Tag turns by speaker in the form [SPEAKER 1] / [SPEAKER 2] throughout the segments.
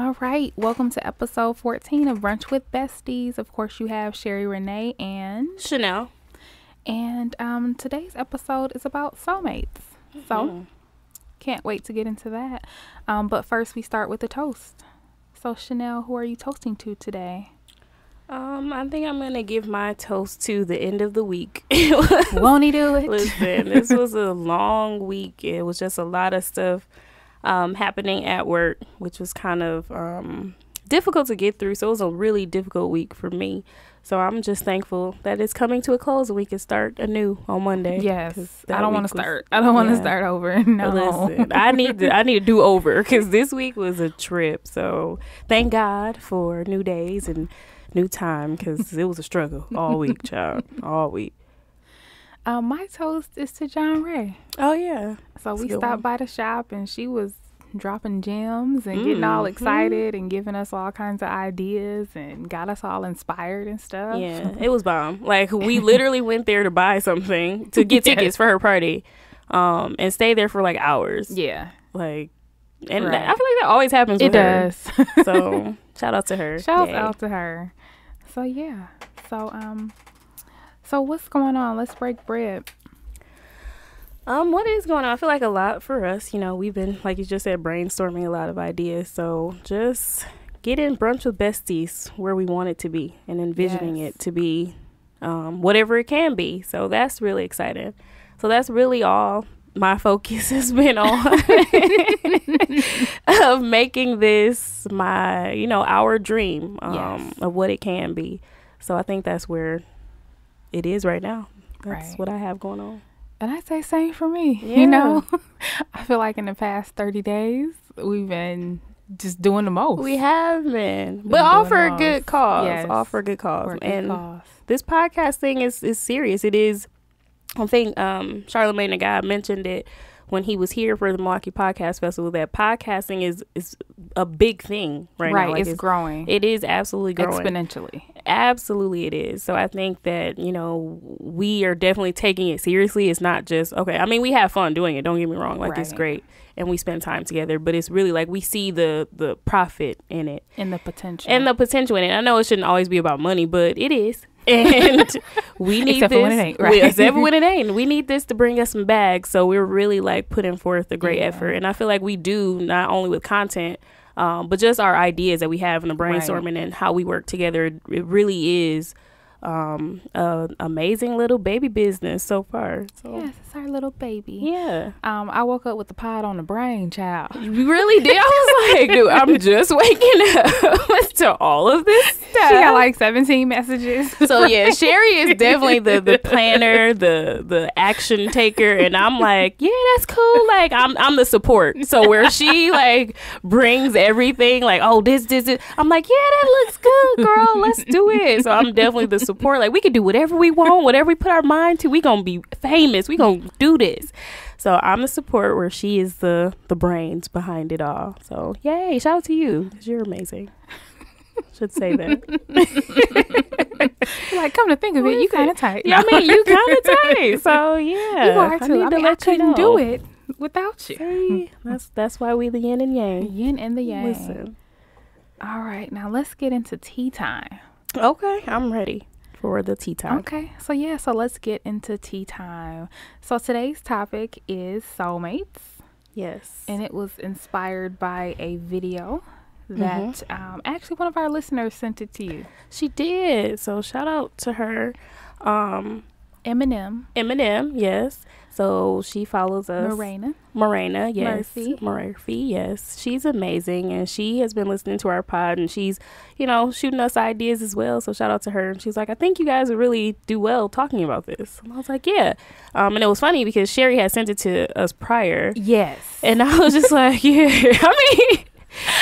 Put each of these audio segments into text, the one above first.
[SPEAKER 1] All right, welcome to episode 14 of Brunch with Besties. Of course, you have Sherry Renee and
[SPEAKER 2] Chanel.
[SPEAKER 1] And today's episode is about soulmates. So, can't wait to get into that. But first, we start with a toast. So, Chanel, who are you toasting to today?
[SPEAKER 2] I think I'm going to give my toast to the end of the week.
[SPEAKER 1] Won't he do it?
[SPEAKER 2] Listen, this was a long week. It was just a lot of stuff happening at work, which was kind of difficult to get through. So it was a really difficult week for me. So I'm just thankful that it's coming to a close and we can start anew on Monday.
[SPEAKER 1] Yes, I don't want to start. I don't want to start over. No,
[SPEAKER 2] listen, I need to do over because this week was a trip. So thank God for new days and new time because it was a struggle all week, child, all week.
[SPEAKER 1] My toast is to John Ray.
[SPEAKER 2] Oh yeah.
[SPEAKER 1] So we stopped by the shop and she was dropping gems and getting all excited and giving us all kinds of ideas and got us all inspired and stuff.
[SPEAKER 2] Yeah, it was bomb. Like we literally went there to buy something to get tickets for her party, and stay there for like hours.
[SPEAKER 1] Yeah,
[SPEAKER 2] like, and I feel like that always happens. With her.
[SPEAKER 1] Does.
[SPEAKER 2] So shout out to her.
[SPEAKER 1] Shout out to her. So yeah. So what's going on? Let's break bread.
[SPEAKER 2] What is going on? I feel like a lot for us. You know, we've been, like you just said, brainstorming a lot of ideas. So just get in Brunch with Besties where we want it to be and envisioning it to be whatever it can be. So that's really exciting. So that's really all my focus has been on of making this my, our dream of what it can be. So I think that's where it is right now. That's what I have going on.
[SPEAKER 1] And I say same for me. Yeah. I feel like in the past 30 days, we've been just doing the most.
[SPEAKER 2] We have been. But all for a good cause.
[SPEAKER 1] Yes.
[SPEAKER 2] All for a good cause. This podcast thing is serious. It is. I think Charlamagne the Guy mentioned it when he was here for the Milwaukee Podcast Festival, that podcasting is a big thing right now.
[SPEAKER 1] Like it's growing.
[SPEAKER 2] It is absolutely growing.
[SPEAKER 1] Exponentially.
[SPEAKER 2] Absolutely it is. So I think that, we are definitely taking it seriously. It's not just, okay, I mean, we have fun doing it. Don't get me wrong. Like, it's great. And we spend time together. But it's really like we see the profit in it.
[SPEAKER 1] And the potential.
[SPEAKER 2] In it. I know it shouldn't always be about money, but it is. And we need
[SPEAKER 1] except
[SPEAKER 2] this.
[SPEAKER 1] When it ain't, right?
[SPEAKER 2] Except when it ain't. We need this to bring us some bags. So we're really like putting forth a great effort. And I feel like we do, not only with content, but just our ideas that we have in the brainstorming and how we work together. It really is amazing little baby business so far. So.
[SPEAKER 1] Yes, it's our little baby.
[SPEAKER 2] Yeah.
[SPEAKER 1] I woke up with the pod on the brain, child.
[SPEAKER 2] You really did? I was like, dude, I'm just waking up to all of this stuff.
[SPEAKER 1] She got like 17 messages.
[SPEAKER 2] So yeah, Sherry is definitely the planner, the action taker, and I'm like, yeah, that's cool. Like I'm the support. So where she like brings everything, like, oh, this, I'm like, yeah, that looks good, girl. Let's do it. So I'm definitely the support. Like we can do whatever we want, whatever we put our mind to. We gonna be famous. We gonna do this. So I'm the support where she is the brains behind it all. So yay, shout out to you because you're amazing. Should say that.
[SPEAKER 1] Like, come to think of it, you kind of tight.
[SPEAKER 2] Yeah, I mean, you kind of tight. So yeah,
[SPEAKER 1] you are too. I couldn't do it without you.
[SPEAKER 2] See, that's why we the yin and yang.
[SPEAKER 1] The yin and the yang.
[SPEAKER 2] Listen.
[SPEAKER 1] All right, now let's get into tea time.
[SPEAKER 2] Okay, I'm ready for the tea time.
[SPEAKER 1] Okay, so let's get into tea time. So today's topic is soulmates.
[SPEAKER 2] Yes.
[SPEAKER 1] And it was inspired by a video that actually one of our listeners sent it to you.
[SPEAKER 2] She did. So shout out to her.
[SPEAKER 1] Eminem,
[SPEAKER 2] yes. So she follows us. Morena, yes. Murphy, yes. She's amazing, and she has been listening to our pod, and she's, shooting us ideas as well. So shout out to her. And she's like, I think you guys would really do well talking about this. And I was like, yeah. And it was funny because Sherry had sent it to us prior.
[SPEAKER 1] Yes.
[SPEAKER 2] And I was just like, yeah. I mean,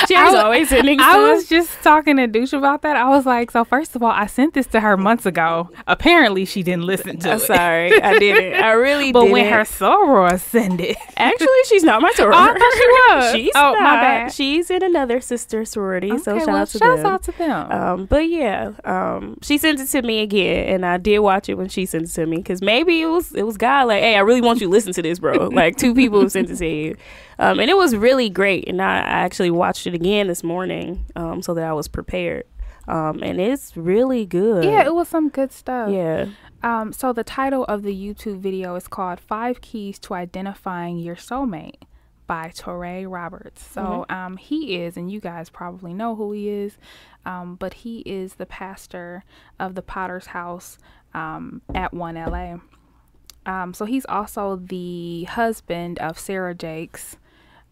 [SPEAKER 2] Sherry's always sending stuff.
[SPEAKER 1] I was just talking to Douche about that. I was like, so first of all, I sent this to her months ago. Apparently, she didn't listen to it.
[SPEAKER 2] Sorry, I didn't. I really didn't.
[SPEAKER 1] But when her soror send it.
[SPEAKER 2] Actually, she's not my soror.
[SPEAKER 1] Oh, I thought she was.
[SPEAKER 2] She's
[SPEAKER 1] not.
[SPEAKER 2] My bad. She's in another sister sorority,
[SPEAKER 1] okay,
[SPEAKER 2] so
[SPEAKER 1] shout out to them.
[SPEAKER 2] But yeah, she sent it to me again, and I did watch it when she sent it to me, because maybe it was God like, hey, I really want you to listen to this, bro. Like 2 people have sent it to you. And it was really great. And I actually watched it again this morning so that I was prepared. And it's really good.
[SPEAKER 1] Yeah, it was some good stuff.
[SPEAKER 2] Yeah.
[SPEAKER 1] So the title of the YouTube video is called 5 Keys to Identifying Your Soulmate by Toure Roberts. So he is, and you guys probably know who he is, but he is the pastor of the Potter's House at 1LA. So he's also the husband of Sarah Jakes,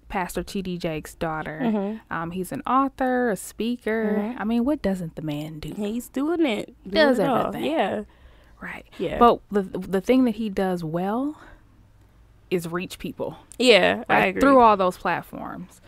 [SPEAKER 1] Pastor T.D. Jakes' daughter. He's an author, a speaker. I mean, what doesn't the man do?
[SPEAKER 2] He's doing it.
[SPEAKER 1] Does everything.
[SPEAKER 2] Yeah.
[SPEAKER 1] Right.
[SPEAKER 2] Yeah.
[SPEAKER 1] But the thing that he does well is reach people.
[SPEAKER 2] Yeah, I agree.
[SPEAKER 1] Through all those platforms.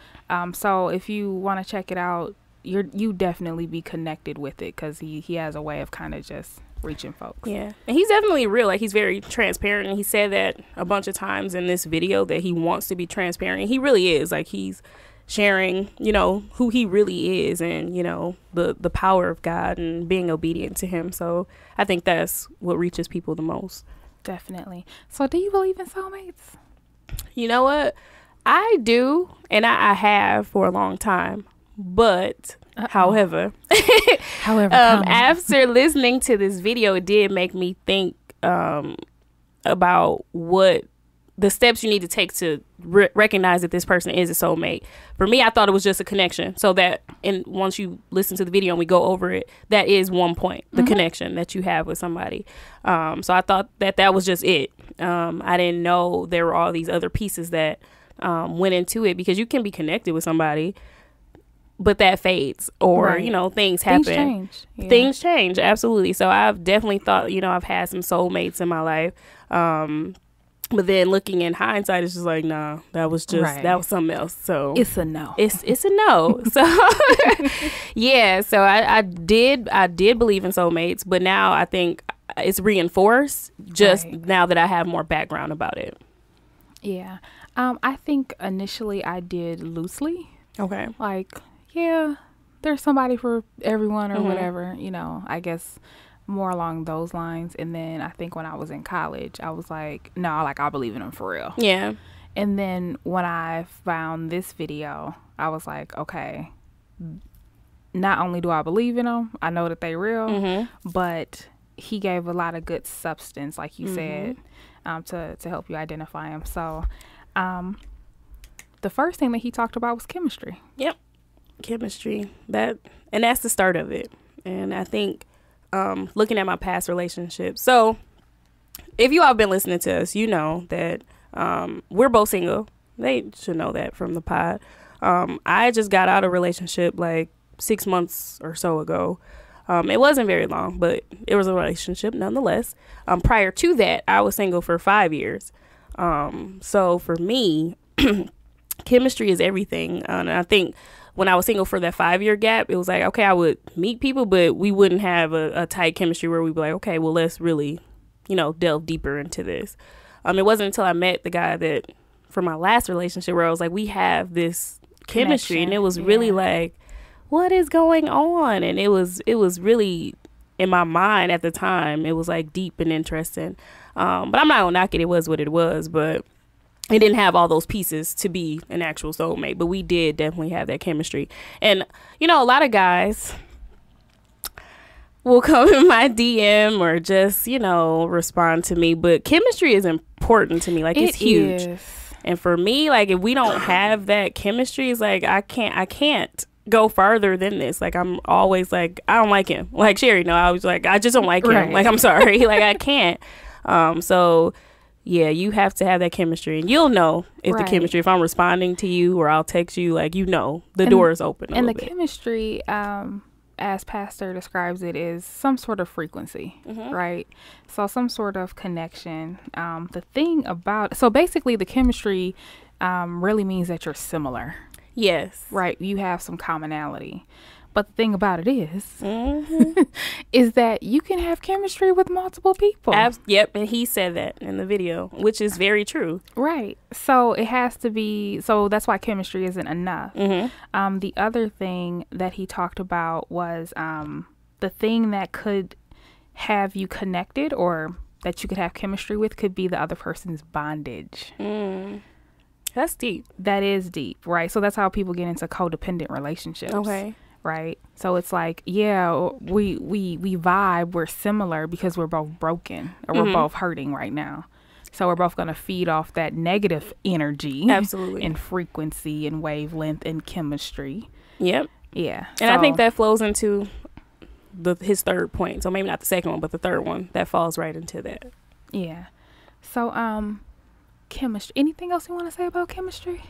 [SPEAKER 1] So if you want to check it out, you definitely be connected with it, because he has a way of kind of just reaching folks.
[SPEAKER 2] Yeah, and he's definitely real. Like, he's very transparent, and he said that a bunch of times in this video that he wants to be transparent. And he really is. Like, he's sharing, you know, who he really is, and, you know, the power of God and being obedient to him. So I think that's what reaches people the most.
[SPEAKER 1] Definitely. So do you believe in soulmates?
[SPEAKER 2] You know what? I do, and I have for a long time. But however, after listening to this video, it did make me think about what the steps you need to take to recognize that this person is a soulmate. For me, I thought it was just a connection. So that, and once you listen to the video and we go over it, that is one point, the connection that you have with somebody. So I thought that was just it. I didn't know there were all these other pieces that went into it, because you can be connected with somebody, but that fades, or, you know, things happen.
[SPEAKER 1] Things change. Yeah.
[SPEAKER 2] Things change, absolutely. So I've definitely thought, you know, I've had some soulmates in my life. But then looking in hindsight, it's just like, nah, that was something else. So
[SPEAKER 1] it's a no.
[SPEAKER 2] It's a no. So yeah, so I did believe in soulmates, but now I think it's reinforced just now that I have more background about it.
[SPEAKER 1] Yeah. I think initially I did loosely.
[SPEAKER 2] Okay.
[SPEAKER 1] Like, yeah, there's somebody for everyone or whatever, you know, I guess more along those lines. And then I think when I was in college, I was like, no, like, I believe in them for real.
[SPEAKER 2] Yeah.
[SPEAKER 1] And then when I found this video, I was like, okay, not only do I believe in them, I know that they real, but he gave a lot of good substance, like you said, to help you identify him. So the first thing that he talked about was chemistry. Yep.
[SPEAKER 2] Chemistry. That's the start of it. And I think looking at my past relationships. So if you all been listening to us, you know that we're both single. They should know that from the pod. I just got out of a relationship like 6 months or so ago. It wasn't very long, but it was a relationship nonetheless. Prior to that, I was single for 5 years. So for me, chemistry is everything. And I think when I was single for that 5-year gap, it was like, okay, I would meet people, but we wouldn't have a tight chemistry where we'd be like, okay, well, let's really, you know, delve deeper into this. It wasn't until I met the guy that for my last relationship where I was like, we have this chemistry, and it was really like, what is going on? And it was really in my mind at the time, it was like deep and interesting. But I'm not gonna knock it. It was what it was, but it didn't have all those pieces to be an actual soulmate, but we did definitely have that chemistry. And, you know, a lot of guys will come in my DM or just, you know, respond to me, but chemistry is important to me. Like, it's huge. And for me, like, if we don't have that chemistry, it's like, I can't go farther than this. Like, I'm always like, I don't like him. Like Sherry, no, I was like, I just don't like him. Like, I'm sorry. Like, I can't. So yeah, you have to have that chemistry, and you'll know if the chemistry, if I'm responding to you or I'll text you, like, you know, the door is open a little bit.
[SPEAKER 1] Chemistry, as Pastor describes it, is some sort of frequency, right? So some sort of connection. The thing about, so basically the chemistry really means that you're similar.
[SPEAKER 2] Yes.
[SPEAKER 1] Right. You have some commonality. But the thing about it is, is that you can have chemistry with multiple people.
[SPEAKER 2] Yep. And he said that in the video, which is very true.
[SPEAKER 1] Right. So it has to be, so that's why chemistry isn't enough. The other thing that he talked about was the thing that could have you connected or that you could have chemistry with could be the other person's bondage.
[SPEAKER 2] That's deep.
[SPEAKER 1] That is deep, right? So that's how people get into codependent relationships.
[SPEAKER 2] Okay.
[SPEAKER 1] Right? So it's like, yeah, we vibe, we're similar because we're both broken or we're both hurting right now. So we're both going to feed off that negative energy.
[SPEAKER 2] Absolutely.
[SPEAKER 1] And frequency and wavelength and chemistry.
[SPEAKER 2] Yep.
[SPEAKER 1] Yeah.
[SPEAKER 2] And I think that flows into his third point. So maybe not the second one, but the third one that falls right into that.
[SPEAKER 1] Yeah. So, chemistry. Anything else you want to say about chemistry?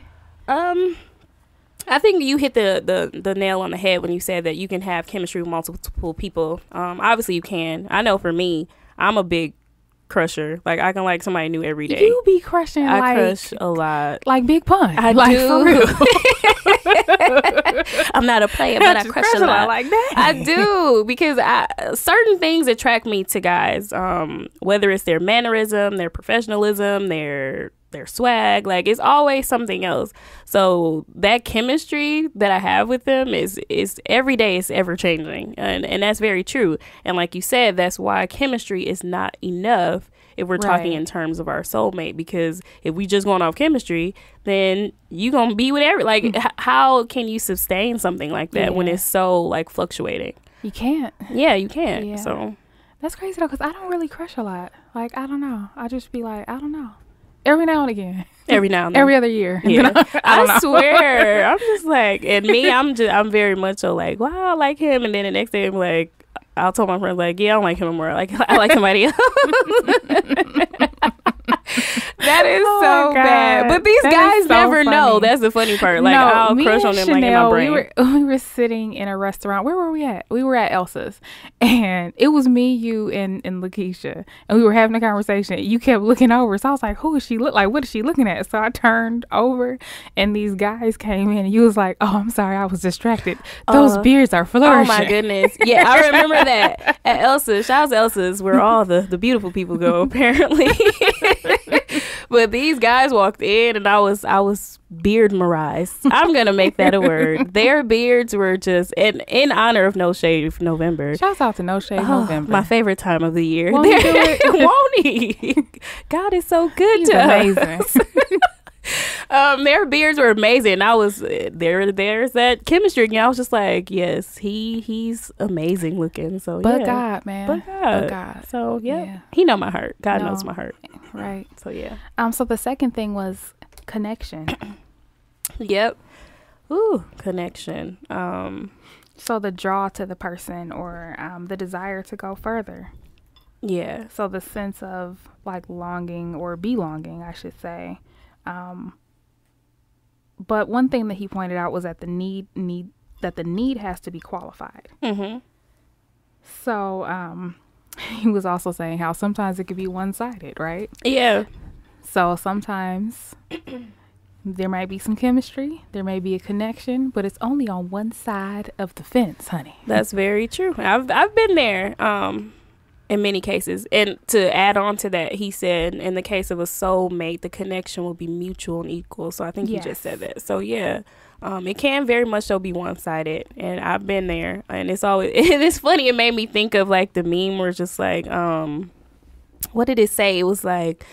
[SPEAKER 2] I think you hit the nail on the head when you said that you can have chemistry with multiple people. Obviously you can. I know for me, I'm a big crusher. Like, I can like somebody new every day.
[SPEAKER 1] You be crushing.
[SPEAKER 2] I crush a lot.
[SPEAKER 1] Like Big Pun.
[SPEAKER 2] I
[SPEAKER 1] like,
[SPEAKER 2] do.
[SPEAKER 1] For real.
[SPEAKER 2] I'm not a player, but I crush a lot.
[SPEAKER 1] Like that.
[SPEAKER 2] I do, because certain things attract me to guys. Whether it's their mannerism, their professionalism, their swag, like it's always something else. So that chemistry that I have with them is every day, is ever changing, and that's very true. And like you said, that's why chemistry is not enough if we're talking in terms of our soulmate, because if we just going off chemistry, then you gonna be with how can you sustain something like that when it's so like fluctuating? You can't. You can't. Yeah. So
[SPEAKER 1] that's crazy though, because I don't really crush a lot. Like, I don't know, I just be like, I don't know. Every now and again.
[SPEAKER 2] Every now and then.
[SPEAKER 1] Every other year.
[SPEAKER 2] Yeah. I swear. I'm just like, and me, I'm very much so like, wow, I like him. And then the next day I'm like, I'll tell my friends like, yeah, I don't like him anymore. Like, I like somebody else. That is so bad. But these guys never know. That's the funny part. Like, I'll crush on them
[SPEAKER 1] Chanel,
[SPEAKER 2] like in my brain.
[SPEAKER 1] We were sitting in a restaurant. Where were we at? We were at Elsa's. And it was me, you, and Lakeisha. And we were having a conversation. You kept looking over. So I was like, who is she look like? What is she looking at? So I turned over and these guys came in and you was like, oh, I'm sorry, I was distracted. Those beards are flourishing.
[SPEAKER 2] Oh my goodness. Yeah, I remember that at Elsa's. Shout out to Elsa's, where all the beautiful people go, apparently. But these guys walked in and I was beard merized. I'm gonna make that a word. Their beards were just in honor of No Shave November.
[SPEAKER 1] Shouts out to No Shave November.
[SPEAKER 2] My favorite time of the year.
[SPEAKER 1] Won't he do it?
[SPEAKER 2] Won't he? God is so good.
[SPEAKER 1] He's
[SPEAKER 2] to
[SPEAKER 1] amazing.
[SPEAKER 2] Us. Their beards were amazing. I was there's that chemistry again. I was just like, yes, he's amazing looking. So
[SPEAKER 1] but God, man.
[SPEAKER 2] But God. So yeah. He know my heart. God knows my heart.
[SPEAKER 1] Right.
[SPEAKER 2] So yeah.
[SPEAKER 1] So the second thing was connection.
[SPEAKER 2] Yep. Ooh, connection.
[SPEAKER 1] So the draw to the person, or the desire to go further.
[SPEAKER 2] Yeah.
[SPEAKER 1] So the sense of like longing or belonging, I should say. But one thing that he pointed out was that the need has to be qualified. Mm-hmm. So he was also saying how sometimes it could be one-sided, right?
[SPEAKER 2] Yeah.
[SPEAKER 1] So sometimes there might be some chemistry, there may be a connection, but it's only on one side of the fence, honey.
[SPEAKER 2] That's very true. I've been there in many cases. And to add on to that, he said in the case of a soulmate, the connection will be mutual and equal. So I think he just said that. So yeah. It can very much so be one-sided, and I've been there, and it's funny. It made me think of like the meme where it's just like, what did it say? It was like,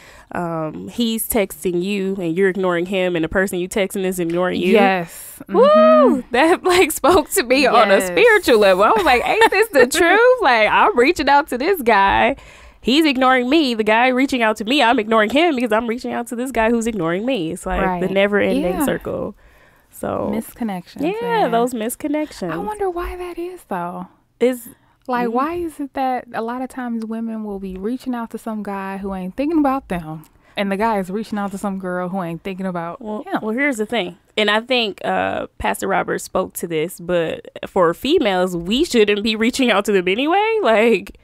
[SPEAKER 2] he's texting you and you're ignoring him, and the person you texting is ignoring you.
[SPEAKER 1] Yes. Mm-hmm.
[SPEAKER 2] Woo! That like spoke to me on a spiritual level. I was like, ain't this the truth? Like, I'm reaching out to this guy. He's ignoring me. The guy reaching out to me, I'm ignoring him because I'm reaching out to this guy who's ignoring me. It's like the never-ending circle. So
[SPEAKER 1] misconnections.
[SPEAKER 2] Yeah, man. Those misconnections.
[SPEAKER 1] I wonder why that is, though. Why is it that a lot of times women will be reaching out to some guy who ain't thinking about them, and the guy is reaching out to some girl who ain't thinking about him?
[SPEAKER 2] Well, here's the thing, and I think Pastor Roberts spoke to this, but for females, we shouldn't be reaching out to them anyway. Like,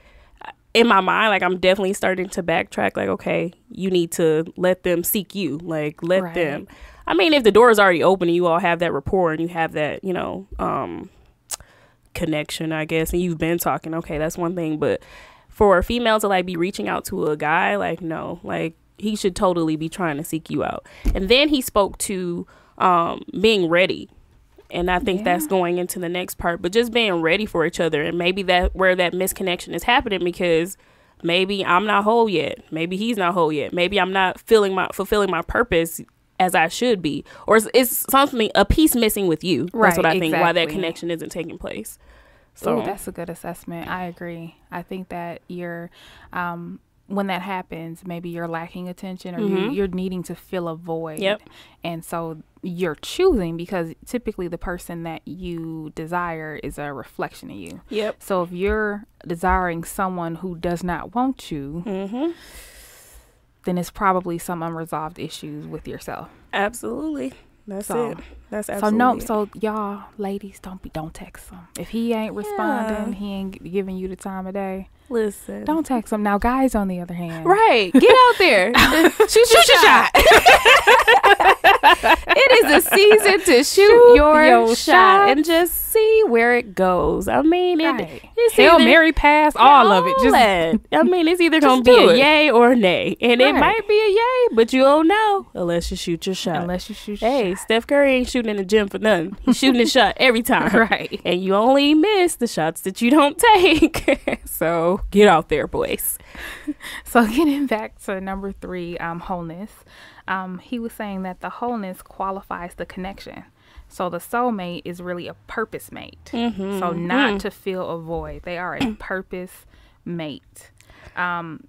[SPEAKER 2] in my mind, like, I'm definitely starting to backtrack. Like, okay, you need to let them seek you. Like, let them. I mean, if the door is already open and you all have that rapport and you have that, connection, I guess, and you've been talking, okay, that's one thing. But for a female to like be reaching out to a guy, like, no, like, he should totally be trying to seek you out. And then he spoke to being ready. And I think that's going into the next part, but just being ready for each other. And maybe that where that misconnection is happening, because maybe I'm not whole yet. Maybe he's not whole yet. Maybe I'm not fulfilling my purpose as I should be, or it's something, a piece missing with you. That's what I think, why that
[SPEAKER 1] exactly.
[SPEAKER 2] connection isn't taking place. So
[SPEAKER 1] Ooh, that's a good assessment. I agree. I think that you're, when that happens, maybe you're lacking attention, or you're needing to fill a void.
[SPEAKER 2] Yep.
[SPEAKER 1] And so you're choosing, because typically the person that you desire is a reflection of you.
[SPEAKER 2] Yep.
[SPEAKER 1] So if you're desiring someone who does not want you, then it's probably some unresolved issues with yourself.
[SPEAKER 2] Absolutely. That's
[SPEAKER 1] So-
[SPEAKER 2] it. That's absolutely
[SPEAKER 1] So y'all ladies, don't text him. If he ain't responding, he ain't giving you the time of day,
[SPEAKER 2] Listen.
[SPEAKER 1] don't text him. Now guys, on the other hand,
[SPEAKER 2] Right. Get out there. Shoot your shot. It is a season to shoot your shot and just see where it goes. I mean, it's
[SPEAKER 1] Hail
[SPEAKER 2] either-
[SPEAKER 1] Mary pass, all of it. Just
[SPEAKER 2] I mean, it's either going to
[SPEAKER 1] do
[SPEAKER 2] be a
[SPEAKER 1] it.
[SPEAKER 2] yay or a nay. And it
[SPEAKER 1] Right.
[SPEAKER 2] might be a yay, but you don't know unless you shoot your shot.
[SPEAKER 1] unless you shoot your
[SPEAKER 2] Hey, Steph Curry ain't shooting in the gym for nothing. He's shooting his shot every time.
[SPEAKER 1] Right.
[SPEAKER 2] And you only miss the shots that you don't take. So get out there, boys.
[SPEAKER 1] So getting back to number 3, wholeness. He was saying that the wholeness qualifies the connection. So the soulmate is really a purpose mate. So not to fill a void. They are a purpose mate.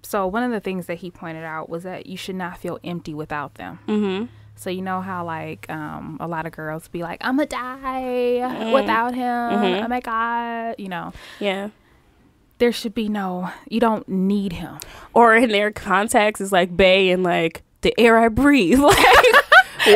[SPEAKER 1] So one of the things that he pointed out was that you should not feel empty without them. So you know how like a lot of girls be like, I'm gonna die without him. Oh my God, you know.
[SPEAKER 2] Yeah.
[SPEAKER 1] There should be you don't need him.
[SPEAKER 2] Or in their contacts is like bae and like the air I breathe. Like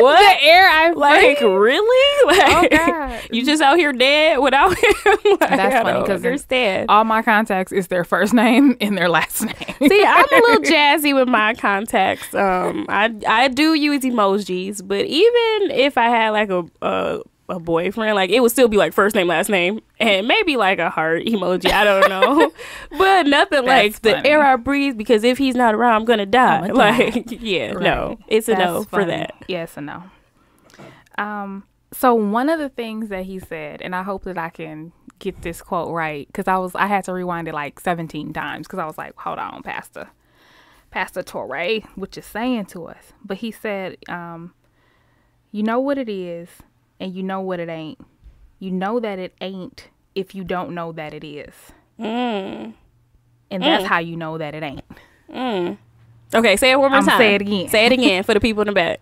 [SPEAKER 2] what?
[SPEAKER 1] The air I
[SPEAKER 2] Like
[SPEAKER 1] breathe?
[SPEAKER 2] really? Like
[SPEAKER 1] God.
[SPEAKER 2] you just out here dead without him? Like,
[SPEAKER 1] That's
[SPEAKER 2] I
[SPEAKER 1] funny,
[SPEAKER 2] don't
[SPEAKER 1] 'cause
[SPEAKER 2] understand.
[SPEAKER 1] All my contacts is their first name and their last name.
[SPEAKER 2] See, I'm a little jazzy with my contacts. I do use emojis, but even if I had like a boyfriend, like it would still be like first name, last name, and maybe like a heart emoji. I don't know, but nothing like
[SPEAKER 1] funny.
[SPEAKER 2] the air I breathe, because if he's not around, I'm gonna die.
[SPEAKER 1] I'ma die.
[SPEAKER 2] Like, yeah,
[SPEAKER 1] Right.
[SPEAKER 2] no, it's a
[SPEAKER 1] That's
[SPEAKER 2] no for
[SPEAKER 1] funny.
[SPEAKER 2] that.
[SPEAKER 1] Yes, a no. So one of the things that he said, and I hope that I can get this quote right, because I had to rewind it like 17 times, because I was like, hold on, Pastor Toure, what you saying to us? But he said, you know what it is, and you know what it ain't. You know that it ain't if you don't know that it is. And that's how you know that it ain't.
[SPEAKER 2] Okay, say it one more time.
[SPEAKER 1] Say it again.
[SPEAKER 2] Say it again for the people in the back.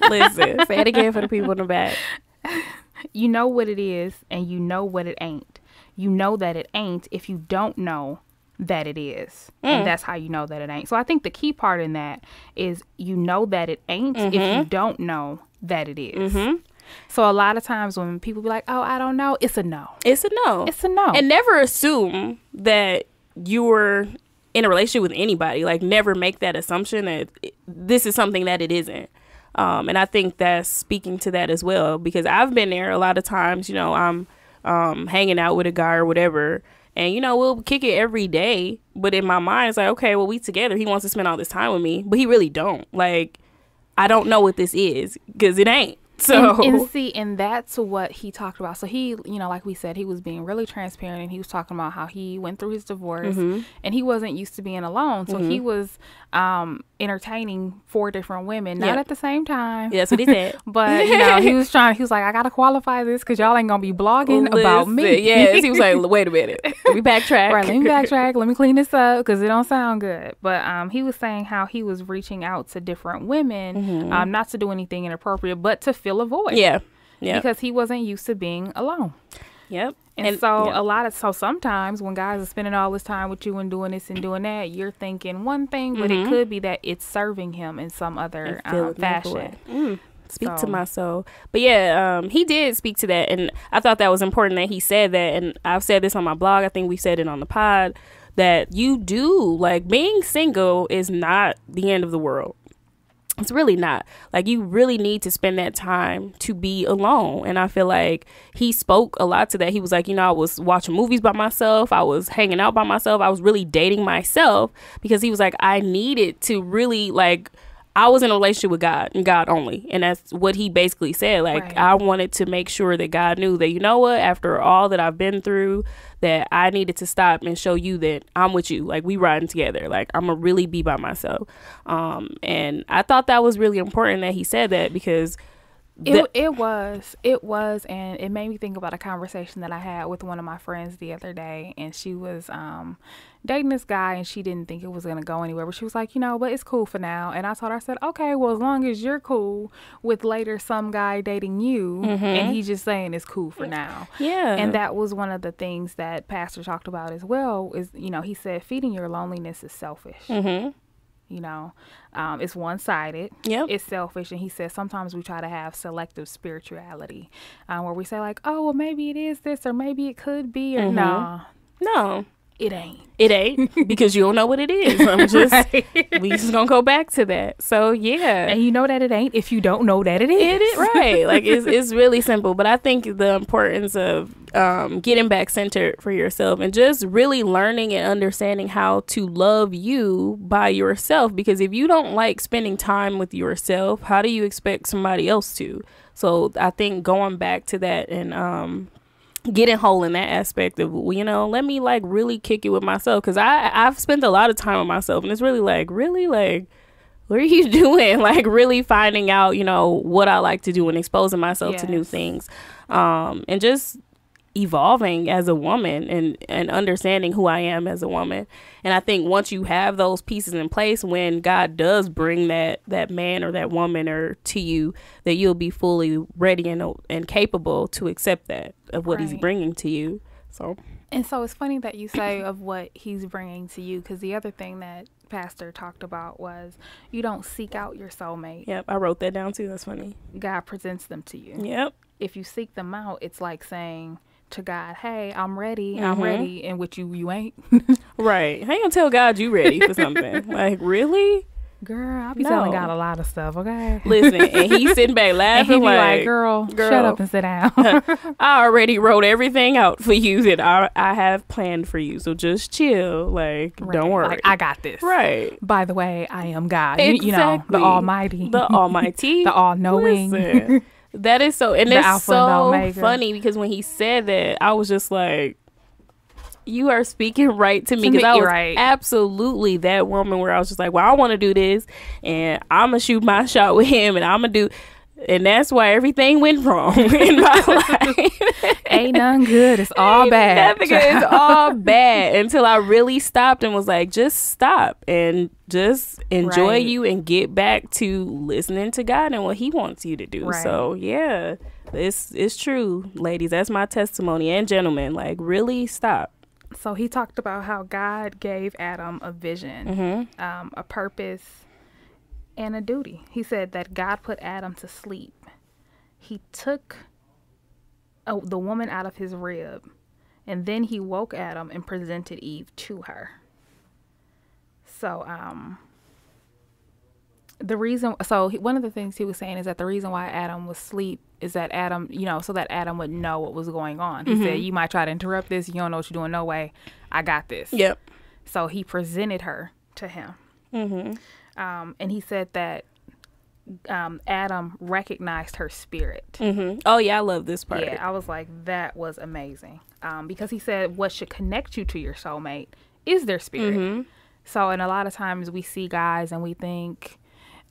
[SPEAKER 2] Listen, say it again for the people in the back.
[SPEAKER 1] You know what it is, and you know what it ain't. You know that it ain't if you don't know that it is. And that's how you know that it ain't. So I think the key part in that is you know that it ain't if you don't know that it is. So a lot of times when people be like, oh, I don't know, it's a no.
[SPEAKER 2] It's a no.
[SPEAKER 1] It's a no.
[SPEAKER 2] And never assume that you're in a relationship with anybody. Like, never make that assumption that this is something that it isn't. And I think that's speaking to that as well, because I've been there a lot of times. You know, I'm hanging out with a guy or whatever, and, you know, we'll kick it every day. But in my mind, it's like, okay, well, we together. He wants to spend all this time with me, but he really don't. Like, I don't know what this is, because it ain't. So
[SPEAKER 1] and that's what he talked about. So he, you know, like we said, he was being really transparent, and he was talking about how he went through his divorce and he wasn't used to being alone. So he was entertaining 4 different women, not at the same time.
[SPEAKER 2] Yeah, that's what he said.
[SPEAKER 1] But, you know, he was like, I got to qualify this because y'all ain't going to be blogging about me.
[SPEAKER 2] Yes, he was like, wait a minute. Let me backtrack.
[SPEAKER 1] Right, let me backtrack. Let me clean this up because it don't sound good. But he was saying how he was reaching out to different women, not to do anything inappropriate, but to fill a void.
[SPEAKER 2] Yeah.
[SPEAKER 1] Because he wasn't used to being alone.
[SPEAKER 2] Yep.
[SPEAKER 1] And so sometimes when guys are spending all this time with you and doing this and doing that, you're thinking one thing, but it could be that it's serving him in some other fashion.
[SPEAKER 2] Speak to my soul. But yeah, he did speak to that, and I thought that was important that he said that. And I've said this on my blog. I think we said it on the pod, that you do, like, being single is not the end of the world. It's really not. Like, you really need to spend that time to be alone. And I feel like he spoke a lot to that. He was like, you know, I was watching movies by myself. I was hanging out by myself. I was really dating myself, because he was like, I needed to really, like, I was in a relationship with God and God only. And that's what he basically said. Like,
[SPEAKER 1] Right.
[SPEAKER 2] I wanted to make sure that God knew that, you know what, after all that I've been through, that I needed to stop and show you that I'm with you. Like, we riding together. Like, I'm going to really be by myself. And I thought that was really important that he said that, because
[SPEAKER 1] it was, and it made me think about a conversation that I had with one of my friends the other day, and she was dating this guy, and she didn't think it was gonna go anywhere, but she was like, but it's cool for now. And I told her, I said, okay, well, as long as you're cool with later some guy dating you, and he's just saying it's cool for now.
[SPEAKER 2] Yeah.
[SPEAKER 1] And that was one of the things that Pastor talked about as well. Is he said feeding your loneliness is selfish. It's one-sided.
[SPEAKER 2] Yep.
[SPEAKER 1] It's selfish. And he says sometimes we try to have selective spirituality, where we say like, oh, well, maybe it is this, or maybe it could be, or
[SPEAKER 2] No,
[SPEAKER 1] it ain't.
[SPEAKER 2] it ain't, because you don't know what it is. I'm just, we just gonna go back to that. So yeah.
[SPEAKER 1] And you know that it ain't if you don't know that it is.
[SPEAKER 2] It is, right. Like, it's really simple. But I think the importance of getting back centered for yourself and just really learning and understanding how to love you by yourself. Because if you don't like spending time with yourself, how do you expect somebody else to? So I think going back to that and getting whole in that aspect of, let me like really kick it with myself. Because I've spent a lot of time with myself, and it's really like, what are you doing? Like, really finding out, what I like to do and exposing myself to new things, and just evolving as a woman and understanding who I am as a woman. And I think once you have those pieces in place, when God does bring that man or that woman or to you, that you'll be fully ready and capable to accept that of what he's bringing to you. So
[SPEAKER 1] it's funny that you say of what he's bringing to you, because the other thing that Pastor talked about was you don't seek out your soulmate.
[SPEAKER 2] Yep, I wrote that down too. That's funny.
[SPEAKER 1] God presents them to you.
[SPEAKER 2] Yep.
[SPEAKER 1] If you seek them out, it's like saying to God, hey, I'm ready, and with you ain't.
[SPEAKER 2] Right. How you gonna tell God you ready for something? Like, really?
[SPEAKER 1] Girl, I'll be telling God a lot of stuff, okay?
[SPEAKER 2] Listen, and he's sitting back laughing,
[SPEAKER 1] and he be like, girl, shut up and sit down.
[SPEAKER 2] I already wrote everything out for you that I have planned for you, so just chill. Like, don't worry.
[SPEAKER 1] Like, I got this.
[SPEAKER 2] Right.
[SPEAKER 1] By the way, I am God.
[SPEAKER 2] Exactly.
[SPEAKER 1] The Almighty.
[SPEAKER 2] The Almighty.
[SPEAKER 1] The all-knowing.
[SPEAKER 2] Listen, that is so, and
[SPEAKER 1] the
[SPEAKER 2] it's
[SPEAKER 1] Alpha
[SPEAKER 2] so
[SPEAKER 1] and
[SPEAKER 2] funny, because when he said that, I was just like, you are speaking right to me, because I was absolutely that woman where I was just like, well, I want to do this, and I'm gonna shoot my shot with him, and I'm gonna do, and that's why everything went wrong in my life.
[SPEAKER 1] Ain't none good. It's all bad.
[SPEAKER 2] Nothing good. It's all bad, until I really stopped and was like, just stop and just enjoy you and get back to listening to God and what he wants you to do.
[SPEAKER 1] Right.
[SPEAKER 2] So yeah, it's true, ladies. That's my testimony, and gentlemen, like, really stop.
[SPEAKER 1] So he talked about how God gave Adam a vision, a purpose, and a duty. He said that God put Adam to sleep. He took the woman out of his rib, and then he woke Adam and presented Eve to her. So one of the things he was saying is that the reason why Adam was asleep is that Adam, so that Adam would know what was going on. He said, you might try to interrupt this. You don't know what you're doing. No way. I got this.
[SPEAKER 2] Yep.
[SPEAKER 1] So he presented her to him. And he said that Adam recognized her spirit.
[SPEAKER 2] Oh, yeah. I love this part.
[SPEAKER 1] Yeah, I was like, that was amazing. Because he said what should connect you to your soulmate is their spirit. So, and a lot of times we see guys and we think,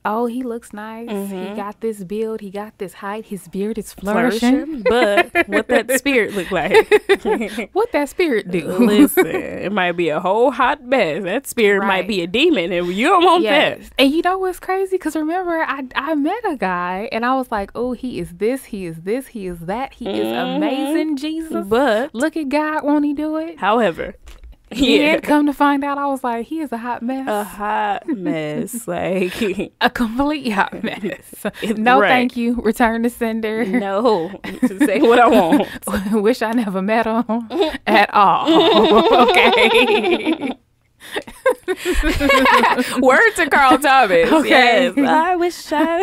[SPEAKER 1] oh, he looks nice. He got this build. He got this height. His beard is flourishing.
[SPEAKER 2] But what that spirit look like?
[SPEAKER 1] What that spirit do?
[SPEAKER 2] Listen, it might be a whole hot mess. That spirit might be a demon, and you don't want that.
[SPEAKER 1] And you know what's crazy? Because remember, I met a guy, and I was like, oh, he is this, he is this, he is that. He is amazing, Jesus.
[SPEAKER 2] But
[SPEAKER 1] look at God, won't he do it?
[SPEAKER 2] However,
[SPEAKER 1] and come to find out, I was like, he is a hot mess.
[SPEAKER 2] A hot mess. Like,
[SPEAKER 1] a complete hot mess. No, thank you. Return to sender.
[SPEAKER 2] No. Just say what I want.
[SPEAKER 1] Wish I never met him at all. Okay.
[SPEAKER 2] Word to Carl Thomas.
[SPEAKER 1] Okay.
[SPEAKER 2] Yes. I wish I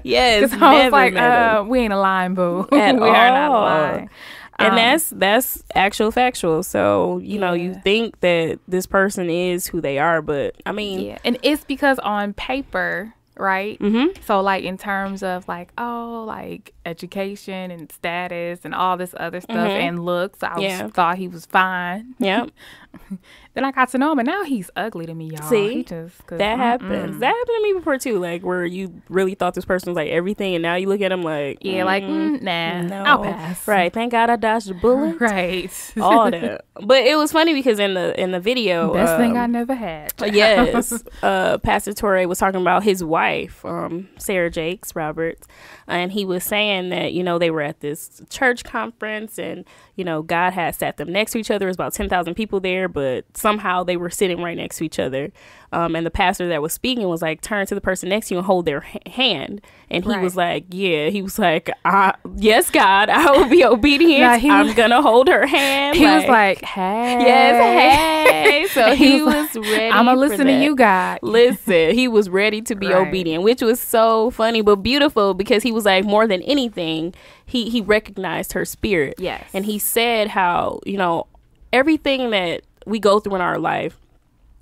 [SPEAKER 2] yes.
[SPEAKER 1] Because I was like, we ain't a line, boo.
[SPEAKER 2] At
[SPEAKER 1] we are not a line.
[SPEAKER 2] And that's actual factual. So, you know, you think that this person is who they are, but I mean.
[SPEAKER 1] Yeah. And it's because on paper, right? Mm-hmm. So, like, in terms of, like, like, education and status and all this other stuff and looks, I thought he was fine.
[SPEAKER 2] Yep.
[SPEAKER 1] Then I got to know him, and now he's ugly to me, y'all.
[SPEAKER 2] See, that happens. That happened to me before, too. Like, where you really thought this person was, like, everything, and now you look at him like...
[SPEAKER 1] Yeah, nah, no. I'll pass.
[SPEAKER 2] Right. Thank God I dodged a bullet.
[SPEAKER 1] Right.
[SPEAKER 2] All that. But it was funny because in the video...
[SPEAKER 1] Best thing I never had.
[SPEAKER 2] Yes. Pastor Toure was talking about his wife, Sarah Jakes Roberts, and he was saying that, you know, they were at this church conference, and, you know, God had sat them next to each other. There was about 10,000 people there, but somehow they were sitting right next to each other. And the pastor that was speaking was like, turn to the person next to you and hold their hand. And he was like, he was like, yes, God, I will be obedient. I'm going to hold her hand.
[SPEAKER 1] He was like, hey.
[SPEAKER 2] Yes, hey. So he was ready.
[SPEAKER 1] I'm going to listen to you, God.
[SPEAKER 2] Listen, he was ready to be obedient, which was so funny, but beautiful, because he was like, more than anything, he recognized her spirit.
[SPEAKER 1] Yes.
[SPEAKER 2] And he said how, you know, everything that we go through in our life,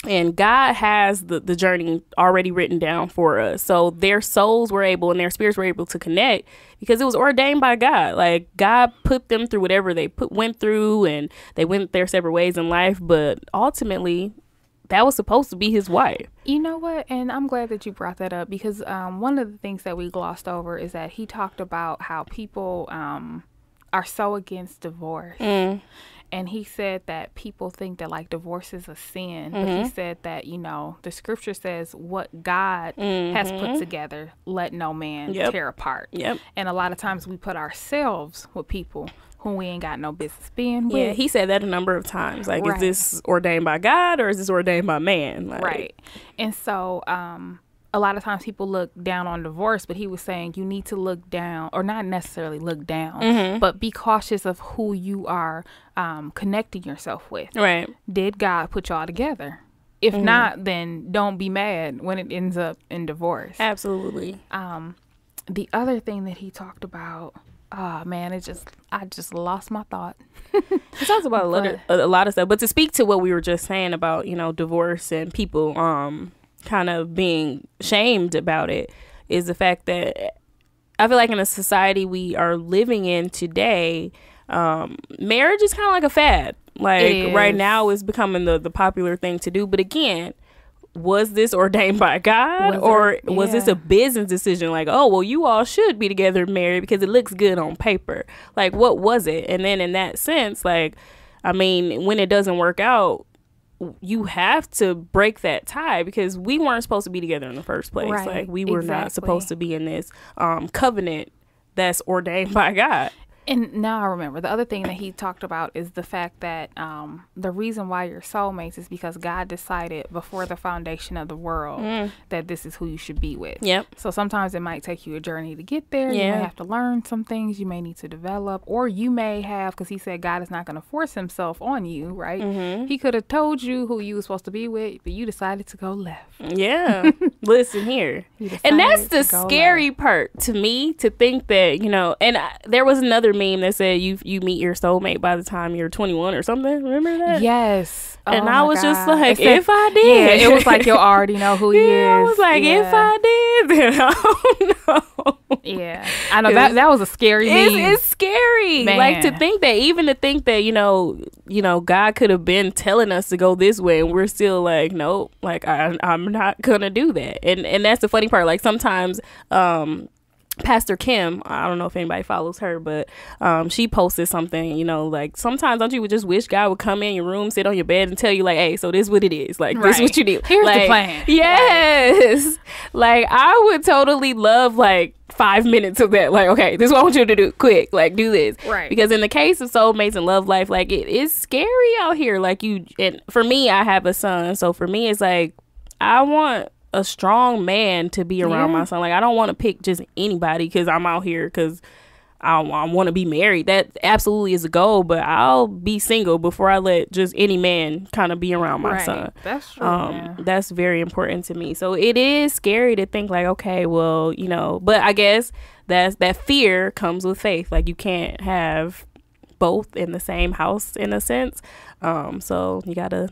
[SPEAKER 2] and God has the journey already written down for us. So their souls were able and their spirits were able to connect because it was ordained by God. Like, God put them through whatever they went through, and they went their separate ways in life. But ultimately, that was supposed to be his wife.
[SPEAKER 1] You know what? And I'm glad that you brought that up, because one of the things that we glossed over is that he talked about how people are so against divorce. And he said that people think that, like, divorce is a sin. But he said that, you know, the scripture says what God has put together, let no man tear apart. And a lot of times we put ourselves with people who we ain't got no business being with.
[SPEAKER 2] Yeah, he said that a number of times. Like, is this ordained by God or is this ordained by man? Like,
[SPEAKER 1] right. And so a lot of times people look down on divorce, but he was saying you need to look down, or not necessarily look down, but be cautious of who you are connecting yourself with.
[SPEAKER 2] Right.
[SPEAKER 1] Did God put y'all together? If not, then don't be mad when it ends up in divorce.
[SPEAKER 2] Absolutely.
[SPEAKER 1] The other thing that he talked about, man, I just lost my thought.
[SPEAKER 2] He talks about a lot of stuff, but to speak to what we were just saying about, you know, divorce and people kind of being shamed about it, is the fact that I feel like in a society we are living in today, marriage is kind of like a fad. Like, right now it's becoming the popular thing to do. But again, was this ordained by God, or was this a business decision? Like, oh, well, you all should be together married because it looks good on paper. Like, what was it? And then in that sense, like, I mean, when it doesn't work out, you have to break that tie, because we weren't supposed to be together in the first place.
[SPEAKER 1] Right,
[SPEAKER 2] like, we were not supposed to be in this covenant that's ordained by God.
[SPEAKER 1] And now I remember the other thing that he talked about is the fact that the reason why you're soulmates is because God decided before the foundation of the world that this is who you should be with.
[SPEAKER 2] Yep.
[SPEAKER 1] So sometimes it might take you a journey to get there. You may have to learn some things. You may need to develop, or you may have, because he said God is not going to force himself on you, right? He could have told you who you were supposed to be with, but you decided to go left.
[SPEAKER 2] Yeah. Listen here. And that's the scary part to me, to think that, you know, and there was another meme that said you meet your soulmate by the time you're 21 or something. Remember that?
[SPEAKER 1] Yes.
[SPEAKER 2] And I was just like, if I did.
[SPEAKER 1] Yeah, it was like you already know who he is.
[SPEAKER 2] I was like, if I did, then I don't know.
[SPEAKER 1] Yeah. I know that was a scary meme.
[SPEAKER 2] It's scary. Man. Like, to think that, you know, God could have been telling us to go this way, and we're still like, nope, like, I'm not gonna do that. And that's the funny part. Like, sometimes Pastor Kim, I don't know if anybody follows her, but she posted something, you know, like, sometimes don't you just wish God would come in your room, sit on your bed, and tell you, like, hey, so this is what it is, like, this is what you do.
[SPEAKER 1] Here's
[SPEAKER 2] like,
[SPEAKER 1] the plan.
[SPEAKER 2] Yes. Like, I would totally love, like, 5 minutes of that. Like, okay, this is what I want you to do. Quick, like, do this.
[SPEAKER 1] Right.
[SPEAKER 2] Because in the case of soulmates and love life, like, it is scary out here. Like, and for me, I have a son, so for me, it's like, I want a strong man to be around my son. Like, I don't want to pick just anybody because I'm out here because I want to be married. That absolutely is a goal, but I'll be single before I let just any man kind of be around my son.
[SPEAKER 1] That's true.
[SPEAKER 2] That's very important to me. So it is scary to think, like, okay, well, you know, but I guess that fear comes with faith. Like, you can't have both in the same house in a sense. So you gotta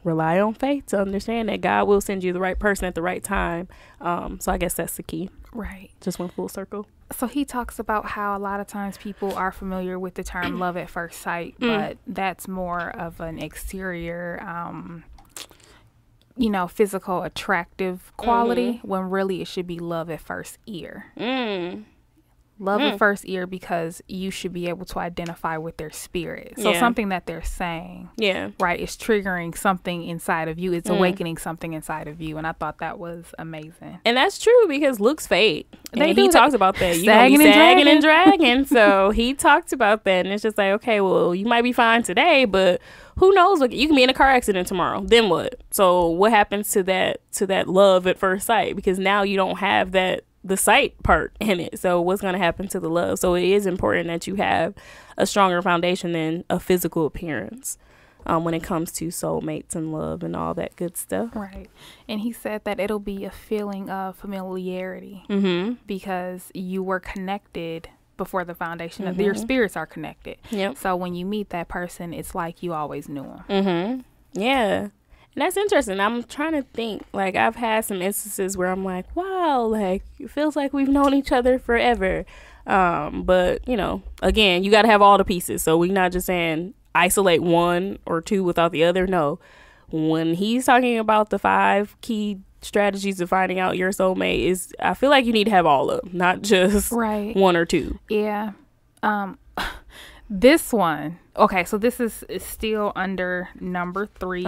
[SPEAKER 2] rely on faith to understand that God will send you the right person at the right time. So I guess that's the key.
[SPEAKER 1] Right.
[SPEAKER 2] Just went full circle.
[SPEAKER 1] So he talks about how a lot of times people are familiar with the term love at first sight, but that's more of an exterior, physical attractive quality, when really it should be love at first ear. Love at first ear, because you should be able to identify with their spirit. So something that they're saying, right, is triggering something inside of you. It's awakening something inside of you. And I thought that was amazing.
[SPEAKER 2] And that's true, because looks fade. He talks about that. You
[SPEAKER 1] sagging
[SPEAKER 2] and dragging. So he talked about that. And it's just like, okay, well, you might be fine today, but who knows? You can be in a car accident tomorrow. Then what? So what happens to that love at first sight? Because now you don't have the sight part in it. So what's going to happen to the love? So it is important that you have a stronger foundation than a physical appearance when it comes to soulmates and love and all that good stuff.
[SPEAKER 1] Right. And he said that it'll be a feeling of familiarity because you were connected before the foundation of your spirits are connected. Yep. So when you meet that person, it's like you always knew them.
[SPEAKER 2] Yeah. And that's interesting. I'm trying to think, like, I've had some instances where I'm like, wow, like, it feels like we've known each other forever. But, again, you got to have all the pieces. So we're not just saying isolate one or two without the other. No. When he's talking about the 5 key strategies of finding out your soulmate, I feel like you need to have all of them, not just one or two.
[SPEAKER 1] Yeah. This one, okay, so this is still under number 3.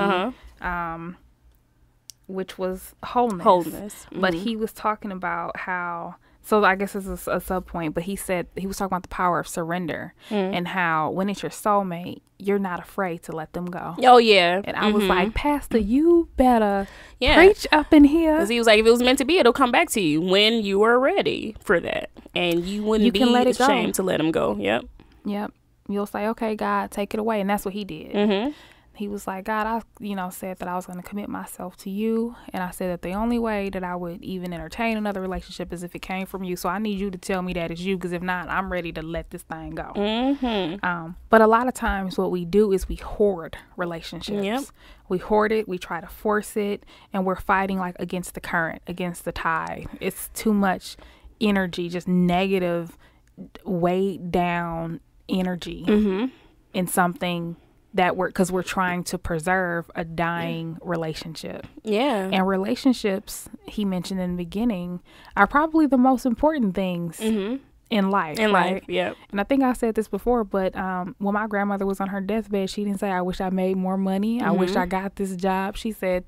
[SPEAKER 1] Which was wholeness. But he was talking about how, so I guess this is a sub point, but he said he was talking about the power of surrender and how when it's your soulmate, you're not afraid to let them go.
[SPEAKER 2] Oh, yeah.
[SPEAKER 1] And I was like, Pastor, you better preach up in here.
[SPEAKER 2] Because he was like, if it was meant to be, it'll come back to you when you are ready for that. And you wouldn't be ashamed to let them go. Yep.
[SPEAKER 1] You'll say, okay, God, take it away. And that's what he did. He was like, God, I, said that I was going to commit myself to you. And I said that the only way that I would even entertain another relationship is if it came from you. So I need you to tell me that it's you, because if not, I'm ready to let this thing go. But a lot of times what we do is we hoard relationships. We hoard it. We try to force it. And we're fighting like against the current, against the tide. It's too much energy, just negative, weighed down energy in something that because we're trying to preserve a dying relationship. And relationships, he mentioned in the beginning, are probably the most important things in life.
[SPEAKER 2] And
[SPEAKER 1] I think I said this before, but when my grandmother was on her deathbed, she didn't say, I wish I made more money. I wish I got this job. She said,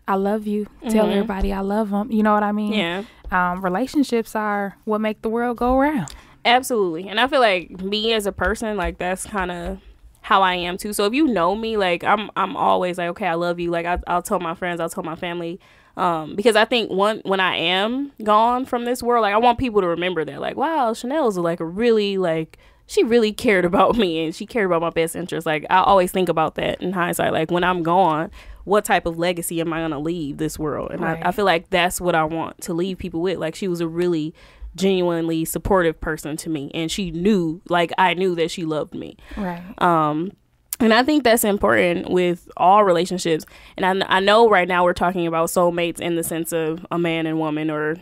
[SPEAKER 1] I love you. Tell everybody I love them. You know what I mean? Relationships are what make the world go around.
[SPEAKER 2] Absolutely. And I feel like me as a person, like, that's kind of how I am too. So if you know me, like, I'm always like, okay, I love you. Like, I'll tell my friends, I'll tell my family, because I think when I am gone from this world, like, I want people to remember that, like, wow, Chanel's like a really, like, she really cared about me and she cared about my best interest. Like, I always think about that in hindsight, like, when I'm gone, what type of legacy am I gonna leave this world? And I feel like that's what I want to leave people with. Like, she was a really genuinely supportive person to me, and she knew, like, I knew that she loved me. And I think that's important with all relationships. And I know right now we're talking about soulmates in the sense of a man and woman, or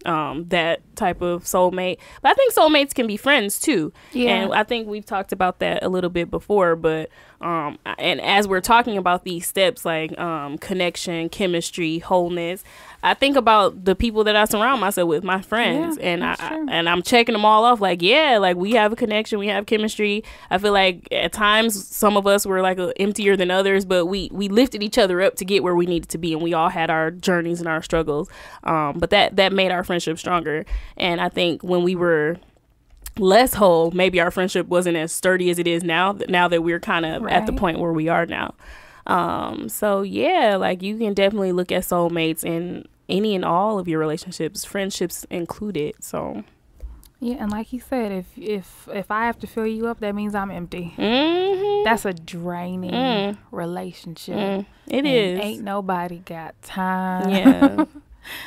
[SPEAKER 2] that type of soulmate, but I think soulmates can be friends too. And I think we've talked about that a little bit before, but and as we're talking about these steps, like connection, chemistry, wholeness, I think about the people that I surround myself with, my friends, and I'm checking them all off. Like, like, we have a connection, we have chemistry. I feel like at times some of us were like emptier than others, but we lifted each other up to get where we needed to be, and we all had our journeys and our struggles. But that made our friendship stronger. And I think when we were less whole, maybe our friendship wasn't as sturdy as it is now that we're kind of at the point where we are now. So like, you can definitely look at soulmates in any and all of your relationships, friendships included. So
[SPEAKER 1] and like he said, if I have to fill you up, that means I'm empty. That's a draining relationship. It is. Ain't nobody got time.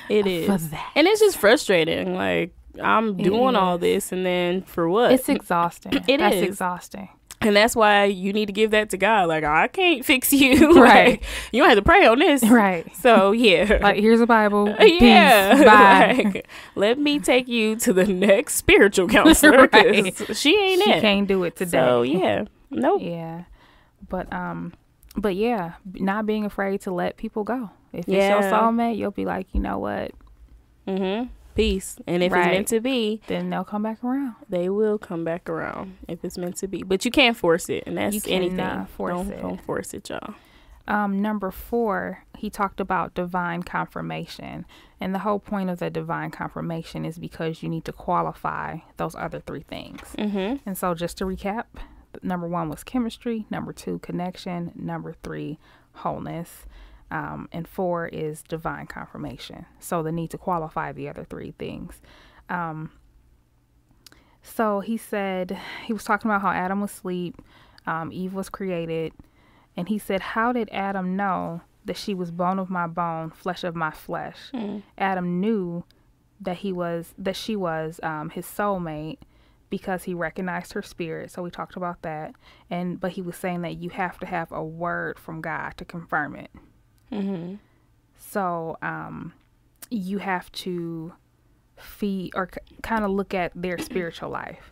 [SPEAKER 2] It is.
[SPEAKER 1] For that.
[SPEAKER 2] And it's just frustrating. Like, I'm doing all this, and then for what?
[SPEAKER 1] It's exhausting. That's exhausting.
[SPEAKER 2] And that's why you need to give that to God. Like, I can't fix you.
[SPEAKER 1] Right.
[SPEAKER 2] Like, you don't have to pray on this.
[SPEAKER 1] Right.
[SPEAKER 2] So, yeah.
[SPEAKER 1] Like, here's a Bible.
[SPEAKER 2] Yeah.
[SPEAKER 1] Peace. Bye.
[SPEAKER 2] Like, let me take you to the next spiritual counselor.
[SPEAKER 1] Right.
[SPEAKER 2] She ain't
[SPEAKER 1] She
[SPEAKER 2] it.
[SPEAKER 1] can't do it today.
[SPEAKER 2] So, yeah. Nope.
[SPEAKER 1] Yeah. But yeah, not being afraid to let people go. If it's your soulmate, you'll be like, you know what?
[SPEAKER 2] Peace. And if it's meant to be,
[SPEAKER 1] then they'll come back around.
[SPEAKER 2] They will come back around if it's meant to be. But you can't force it, and that's anything.
[SPEAKER 1] Don't
[SPEAKER 2] Force it, y'all.
[SPEAKER 1] Number 4, he talked about divine confirmation. And the whole point of the divine confirmation is because you need to qualify those other 3 things. And so just to recap, number 1 was chemistry. Number 2, connection. Number 3, wholeness. And 4 is divine confirmation. So the need to qualify the other 3 things. So he said, he was talking about how Adam was asleep, Eve was created, and he said, how did Adam know that she was bone of my bone, flesh of my flesh? Adam knew that she was his soulmate because he recognized her spirit. So we talked about that. But he was saying that you have to have a word from God to confirm it. So you have to feed or kind of look at their spiritual life.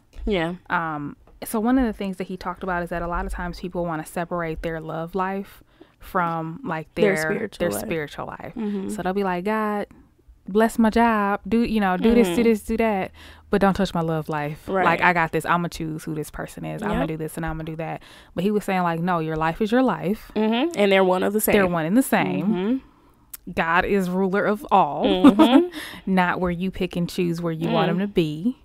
[SPEAKER 1] So one of the things that he talked about is that a lot of times people want to separate their love life from like their spiritual life. So they'll be like, God, bless my job, do this, do that, but don't touch my love life. Like, I got this, I'm gonna choose who this person is. I'm gonna do this and I'm gonna do that. But he was saying, like, no, your life is your life,
[SPEAKER 2] and they're one of the same.
[SPEAKER 1] They're one and the same. God is ruler of all, not where you pick and choose where you want him to be.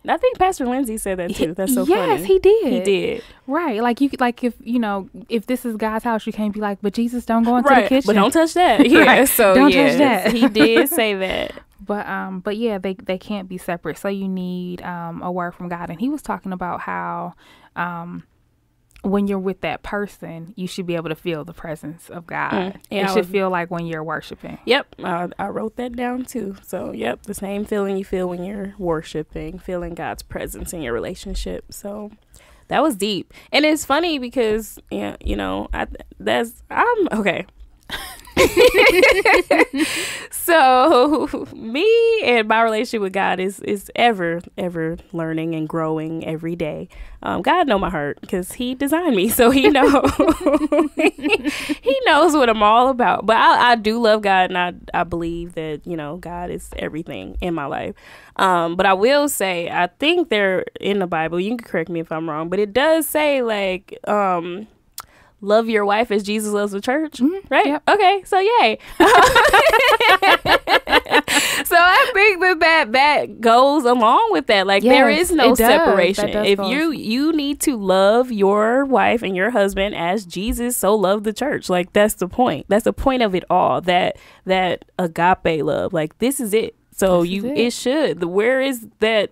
[SPEAKER 2] I think Pastor Lindsay said that too. That's so funny.
[SPEAKER 1] Yes, he did.
[SPEAKER 2] He did.
[SPEAKER 1] Right. Like, if this is God's house, you can't be like, but Jesus, don't go into the kitchen.
[SPEAKER 2] But don't touch that. Yeah.
[SPEAKER 1] Right.
[SPEAKER 2] So
[SPEAKER 1] don't touch that.
[SPEAKER 2] He did say that.
[SPEAKER 1] But yeah, they can't be separate. So you need a word from God. And he was talking about how when you're with that person, you should be able to feel the presence of God. It should feel like when you're worshiping.
[SPEAKER 2] Yep. I wrote that down too. So, yep. The same feeling you feel when you're worshiping, feeling God's presence in your relationship. So that was deep. And it's funny because, I'm okay. So me and my relationship with God is ever learning and growing every day. God know my heart because he designed me, so he know he knows what I'm all about. But I do love God, and I believe that God is everything in my life. But I will say, I think they're in the Bible, you can correct me if I'm wrong, but it does say like love your wife as Jesus loves the church, right? Yep. Okay, so yay. So I think that goes along with that. Like, there is no separation. If you need to love your wife and your husband as Jesus so loved the church. Like, that's the point. That's the point of it all. That agape love. Like, this is it. So it should. Where is that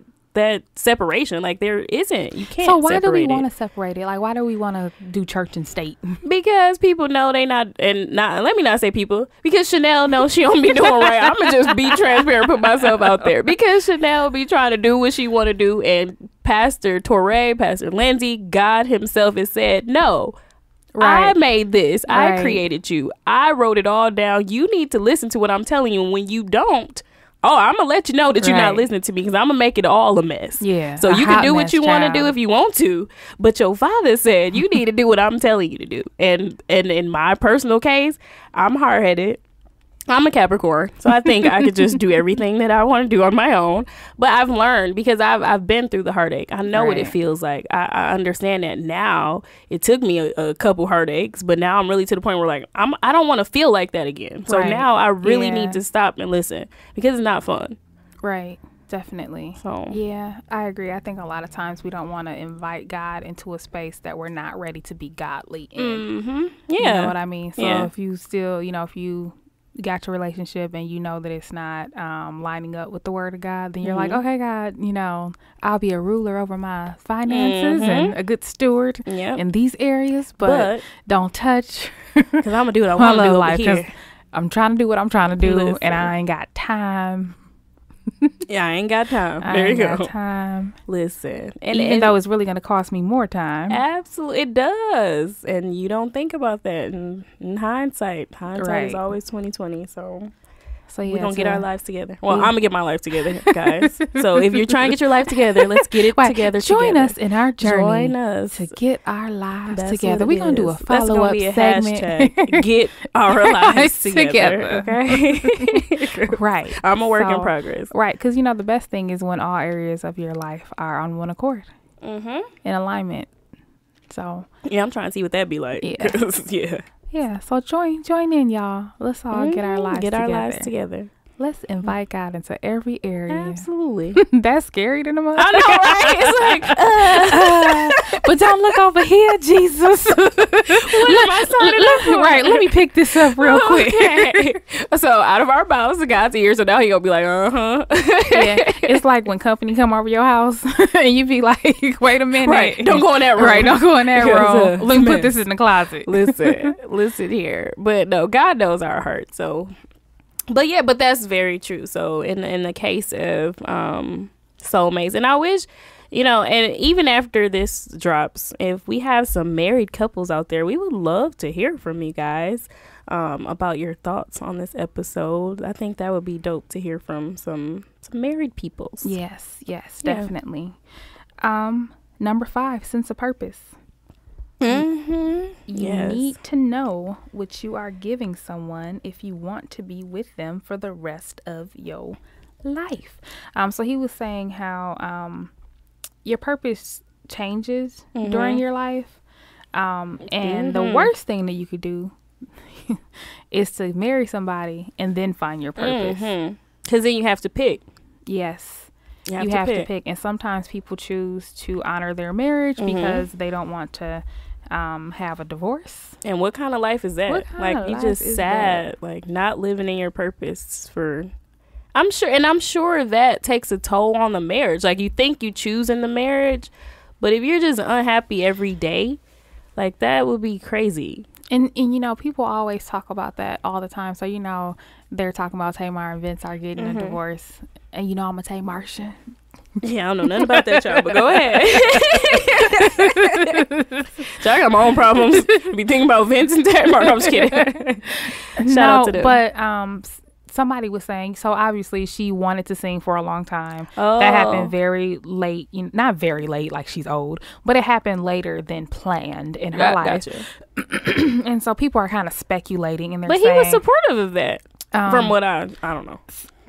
[SPEAKER 2] separation? Like, there isn't. You can't.
[SPEAKER 1] So why do we want to separate it? Like, why do we want to do church and state?
[SPEAKER 2] Because people know they not let me not say people, because Chanel knows she don't be doing right. I'm gonna just be transparent, put myself out there, because Chanel be trying to do what she want to do, and Pastor Toure, Pastor Lindsay, God himself has said no. Right. I made this. Right. I created you. I wrote it all down. You need to listen to what I'm telling you, and when you don't, I'm going to let you know that you're not listening to me, because I'm going to make it all a mess. Yeah. So you can do what you want to do if you want to. But your father said you need to do what I'm telling you to do. And in my personal case, I'm hard-headed. I'm a Capricorn, so I think I could just do everything that I want to do on my own. But I've learned, because I've been through the heartache. I know what it feels like. I understand that now. It took me a couple heartaches, but now I'm really to the point where, like, I don't want to feel like that again. So now I really need to stop and listen, because it's not fun. Right.
[SPEAKER 1] Definitely. So yeah, I agree. I think a lot of times we don't want to invite God into a space that we're not ready to be godly in. Yeah. You know what I mean? So if you still, if you got your relationship and you know that it's not lining up with the word of God, then you're like, okay, God, I'll be a ruler over my finances and a good steward in these areas, but don't touch, because I'm gonna do what I want to do over here. I'm trying to do what I'm trying to do. Listen. And I ain't got time
[SPEAKER 2] Yeah, I ain't got time.
[SPEAKER 1] I
[SPEAKER 2] There
[SPEAKER 1] ain't
[SPEAKER 2] you go.
[SPEAKER 1] got time.
[SPEAKER 2] Listen.
[SPEAKER 1] And even though it's really going to cost me more time.
[SPEAKER 2] Absolutely, it does. And you don't think about that in hindsight. Hindsight is always 2020. So
[SPEAKER 1] yeah,
[SPEAKER 2] we're going to get our lives together. Well, I'm going to get my life together, guys. So if you're trying to get your life together, let's get it together.
[SPEAKER 1] Join us in our journey.
[SPEAKER 2] Join us.
[SPEAKER 1] To get our lives together. We're going to do a
[SPEAKER 2] That's gonna
[SPEAKER 1] follow-up
[SPEAKER 2] be a
[SPEAKER 1] segment.
[SPEAKER 2] Hashtag, get our lives together. Okay?
[SPEAKER 1] Right.
[SPEAKER 2] I'm a work in progress.
[SPEAKER 1] Right. Because, the best thing is when all areas of your life are on one accord. In alignment. So.
[SPEAKER 2] Yeah, I'm trying to see what that'd be like.
[SPEAKER 1] Yeah. Yeah, so join in, y'all. Let's all get our lives
[SPEAKER 2] together.
[SPEAKER 1] Let's invite God into every area.
[SPEAKER 2] Absolutely.
[SPEAKER 1] That's scary to the most.
[SPEAKER 2] I know, right? It's like,
[SPEAKER 1] but don't look over here, Jesus. Let me pick this up real quick.
[SPEAKER 2] So out of our mouths to God's ears, so now he gonna be like,
[SPEAKER 1] Yeah, it's like when company come over your house and you be like, wait a minute.
[SPEAKER 2] Right, don't go in that room.
[SPEAKER 1] Right, don't go in that room. Let me put this in the closet.
[SPEAKER 2] Listen here. But no, God knows our heart, so... But that's very true. So in the case of soulmates, and I wish, and even after this drops, if we have some married couples out there, we would love to hear from you guys about your thoughts on this episode. I think that would be dope to hear from some married peoples.
[SPEAKER 1] Yes, definitely. Number 5, sense of purpose. You need to know what you are giving someone if you want to be with them for the rest of your life. So he was saying how your purpose changes during your life. And the worst thing that you could do is to marry somebody and then find your purpose.
[SPEAKER 2] Because then you have to pick.
[SPEAKER 1] Yes. You have to pick. And sometimes people choose to honor their marriage because they don't want to have a divorce.
[SPEAKER 2] And what kind of life is that? Like, you just sad, like not living in your purpose for... I'm sure that takes a toll on the marriage. Like, you think you choose in the marriage, but if you're just unhappy every day, like, that would be crazy.
[SPEAKER 1] And people always talk about that all the time. So, they're talking about Tamar and Vince are getting a divorce. And, I'm a Tamartian.
[SPEAKER 2] Yeah, I don't know nothing about that, y'all, but go ahead. So I got my own problems. Be thinking about Vince and Tamar. No, I'm just kidding. Shout out to them.
[SPEAKER 1] But somebody was saying, so obviously she wanted to sing for a long time. That happened very late. Not very late, like she's old, but it happened later than planned in her life. Gotcha. And so people are kind of speculating, and they're saying,
[SPEAKER 2] he was supportive of that. From what I don't know.